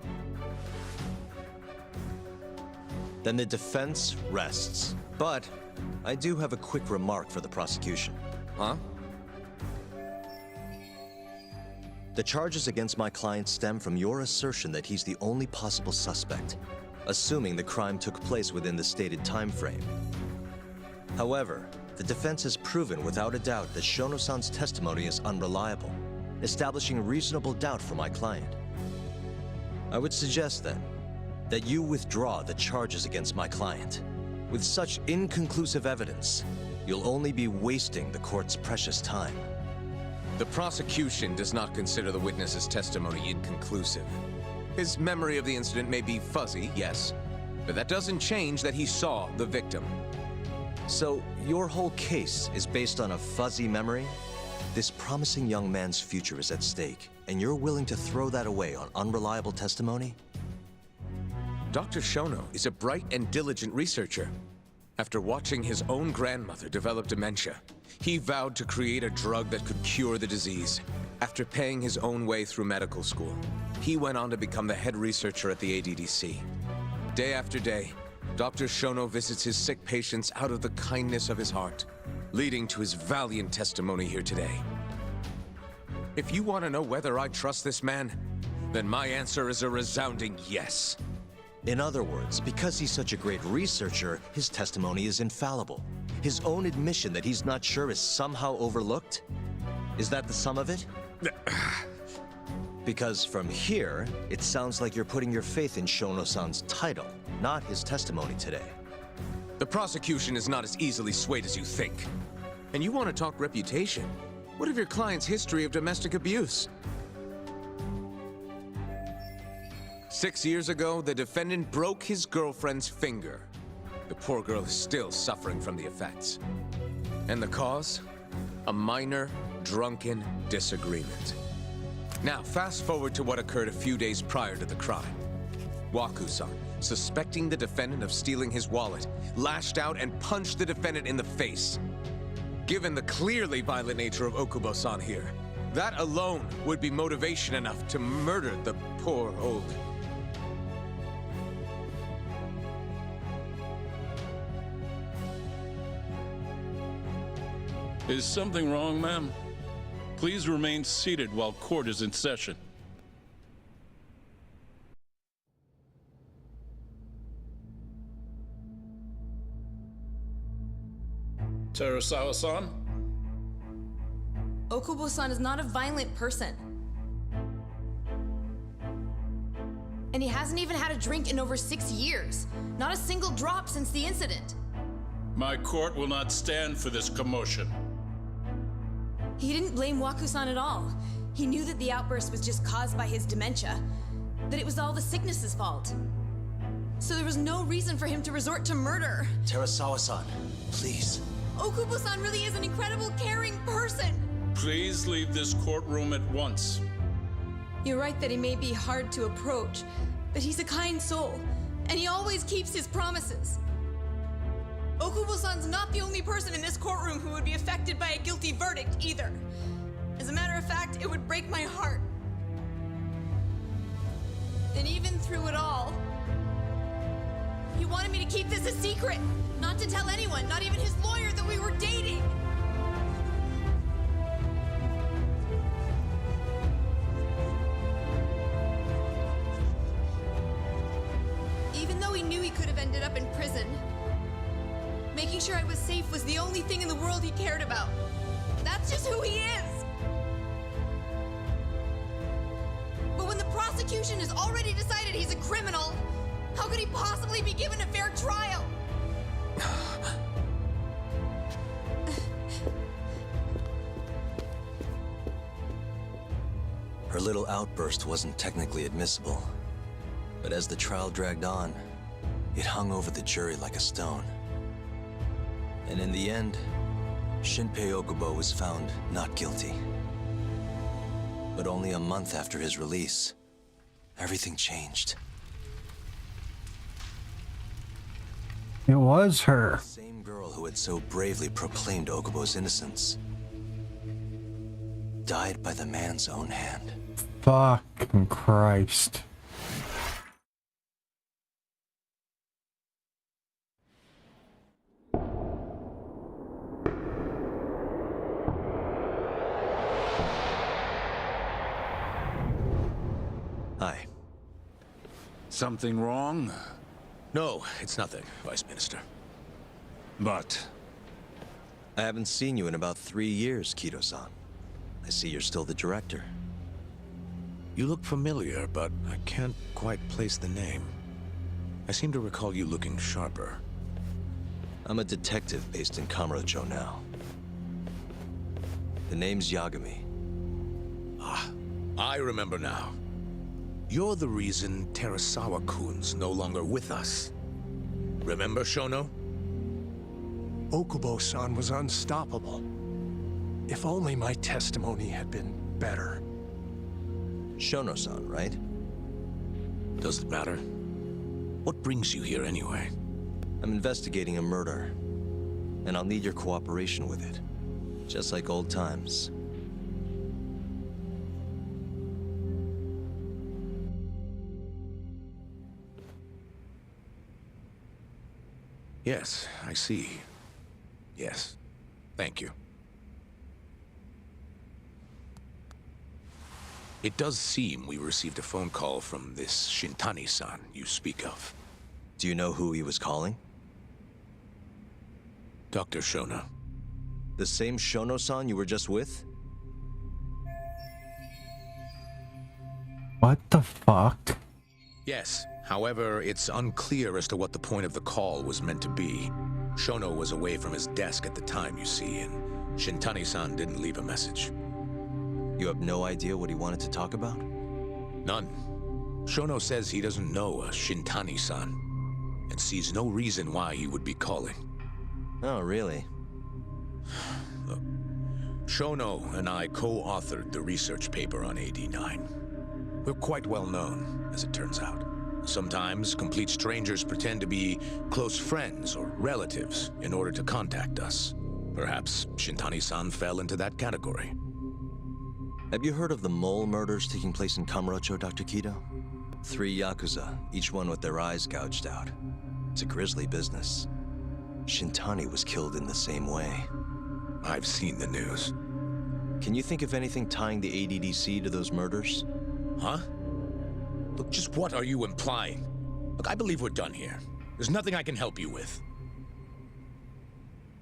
Then the defense rests. But I do have a quick remark for the prosecution. Huh? The charges against my client stem from your assertion that he's the only possible suspect, assuming the crime took place within the stated time frame. However, the defense has proven without a doubt that Shono-san's testimony is unreliable, establishing reasonable doubt for my client. I would suggest, then, that you withdraw the charges against my client. With such inconclusive evidence, you'll only be wasting the court's precious time. The prosecution does not consider the witness's testimony inconclusive. His memory of the incident may be fuzzy, yes, but that doesn't change that he saw the victim. So, your whole case is based on a fuzzy memory? This promising young man's future is at stake, and you're willing to throw that away on unreliable testimony? Dr. Shono is a bright and diligent researcher. After watching his own grandmother develop dementia, he vowed to create a drug that could cure the disease. After paying his own way through medical school, he went on to become the head researcher at the ADDC. Day after day, Dr. Shono visits his sick patients out of the kindness of his heart, leading to his valiant testimony here today. If you want to know whether I trust this man, then my answer is a resounding yes. In other words, because he's such a great researcher, his testimony is infallible. His own admission that he's not sure is somehow overlooked? Is that the sum of it? Because from here, it sounds like you're putting your faith in Shono-san's title, not his testimony today. The prosecution is not as easily swayed as you think. And you want to talk reputation? What of your client's history of domestic abuse? 6 years ago, the defendant broke his girlfriend's finger. The poor girl is still suffering from the effects. And the cause? A minor, drunken disagreement. Now, fast forward to what occurred a few days prior to the crime. Waku-san, suspecting the defendant of stealing his wallet, lashed out and punched the defendant in the face. Given the clearly violent nature of Okubo-san here, that alone would be motivation enough to murder the poor old... Is something wrong, ma'am? Please remain seated while court is in session. Terasawa-san? Okubo-san is not a violent person. And he hasn't even had a drink in over 6 years. Not a single drop since the incident. My court will not stand for this commotion. He didn't blame Waku-san at all. He knew that the outburst was just caused by his dementia, that it was all the sickness's fault. So there was no reason for him to resort to murder. Terasawa-san, please. Okubo-san really is an incredible, caring person. Please leave this courtroom at once. You're right that he may be hard to approach, but he's a kind soul, and he always keeps his promises. Okubo-san's not the only person in this courtroom who would be affected by a guilty verdict, either. As a matter of fact, it would break my heart. And even through it all, he wanted me to keep this a secret, not to tell anyone, not even his lawyer, that we were dating. Even though he knew he could have ended up in prison, making sure I was safe was the only thing in the world he cared about. That's just who he is. But when the prosecution has already decided he's a criminal, how could he possibly be given a fair trial? Her little outburst wasn't technically admissible, but as the trial dragged on, it hung over the jury like a stone. And in the end, Shinpei Okubo was found not guilty. But only a month after his release, everything changed. It was her. The same girl who had so bravely proclaimed Okubo's innocence died by the man's own hand. Fucking Christ. Hi. Something wrong? No, it's nothing, Vice Minister. But I haven't seen you in about 3 years, Kido-san. I see you're still the director. You look familiar, but I can't quite place the name. I seem to recall you looking sharper. I'm a detective based in Kamurocho now. The name's Yagami. Ah, I remember now. You're the reason Terasawa-kun's no longer with us. Remember, Shono? Okubo-san was unstoppable. If only my testimony had been better. Shono-san, right? Does it matter? What brings you here anyway? I'm investigating a murder, and I'll need your cooperation with it. Just like old times. Yes, I see. Yes. Thank you. It does seem we received a phone call from this Shintani-san you speak of. Do you know who he was calling? Dr. Shono. The same Shono-san you were just with? What the fuck? Yes. However, it's unclear as to what the point of the call was meant to be. Shono was away from his desk at the time, you see, and Shintani-san didn't leave a message. You have no idea what he wanted to talk about? None. Shono says he doesn't know a Shintani-san, and sees no reason why he would be calling. Oh, really? Look, Shono and I co-authored the research paper on AD9. We're quite well known, as it turns out. Sometimes, complete strangers pretend to be close friends or relatives in order to contact us. Perhaps Shintani-san fell into that category. Have you heard of the mole murders taking place in Kamurocho, Dr. Kido? 3 Yakuza, each one with their eyes gouged out. It's a grisly business. Shintani was killed in the same way. I've seen the news. Can you think of anything tying the ADDC to those murders? Huh? Look, just what are you implying? Look, I believe we're done here. There's nothing I can help you with.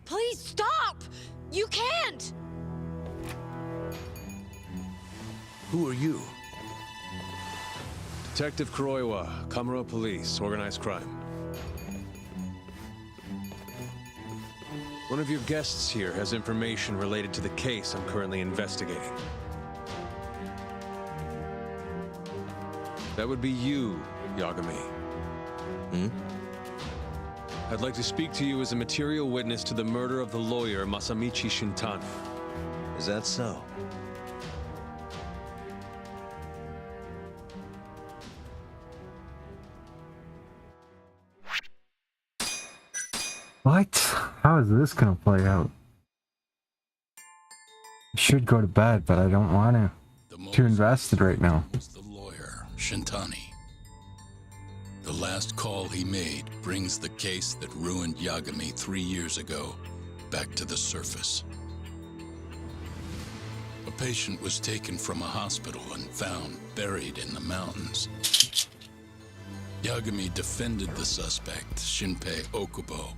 Please stop! You can't! Who are you? Detective Kuroiwa, Kamuro Police, Organized Crime. One of your guests here has information related to the case I'm currently investigating. That would be you, Yagami. Hmm? I'd like to speak to you as a material witness to the murder of the lawyer Masamichi Shintani. Is that so? What? How is this gonna play out? I should go to bed, but I don't want to. Too invested right now. The lawyer, Shintani. The last call he made brings the case that ruined Yagami 3 years ago back to the surface. A patient was taken from a hospital and found buried in the mountains. Yagami defended the suspect, Shinpei Okubo,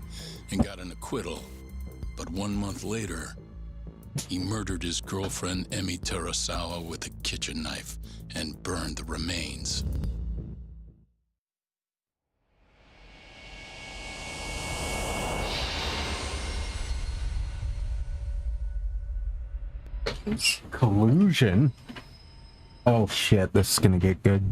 and got an acquittal. But 1 month later, he murdered his girlfriend Emi Terasawa with a kitchen knife and burned the remains. Collusion? Oh shit, this is gonna get good.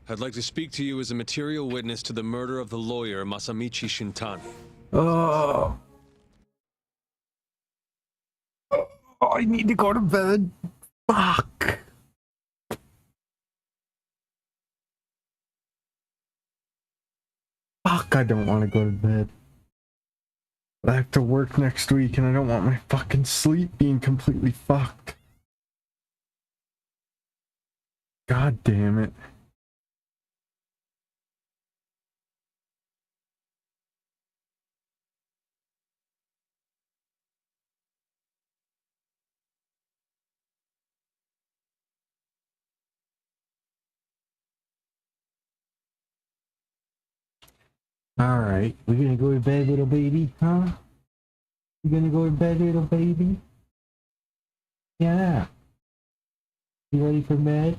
I'd like to speak to you as a material witness to the murder of the lawyer Masamichi Shintani. Oh. Oh, I need to go to bed. Fuck. Fuck, I don't want to go to bed. I have to work next week and I don't want my fucking sleep being completely fucked. God damn it. Alright, we're gonna go to bed, little baby, huh? You gonna go to bed, little baby? Yeah. You ready for bed?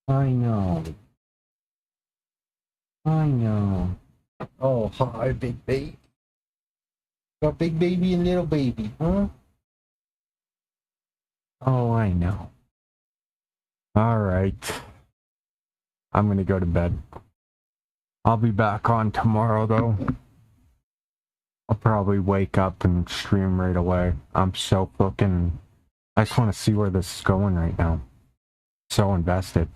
I know. I know. Oh, hi, big baby. Got big baby and little baby, huh? Oh, I know. Alright. I'm gonna go to bed. I'll be back on tomorrow, though. I'll probably wake up and stream right away. I'm so fucking... I just want to see where this is going right now. So invested.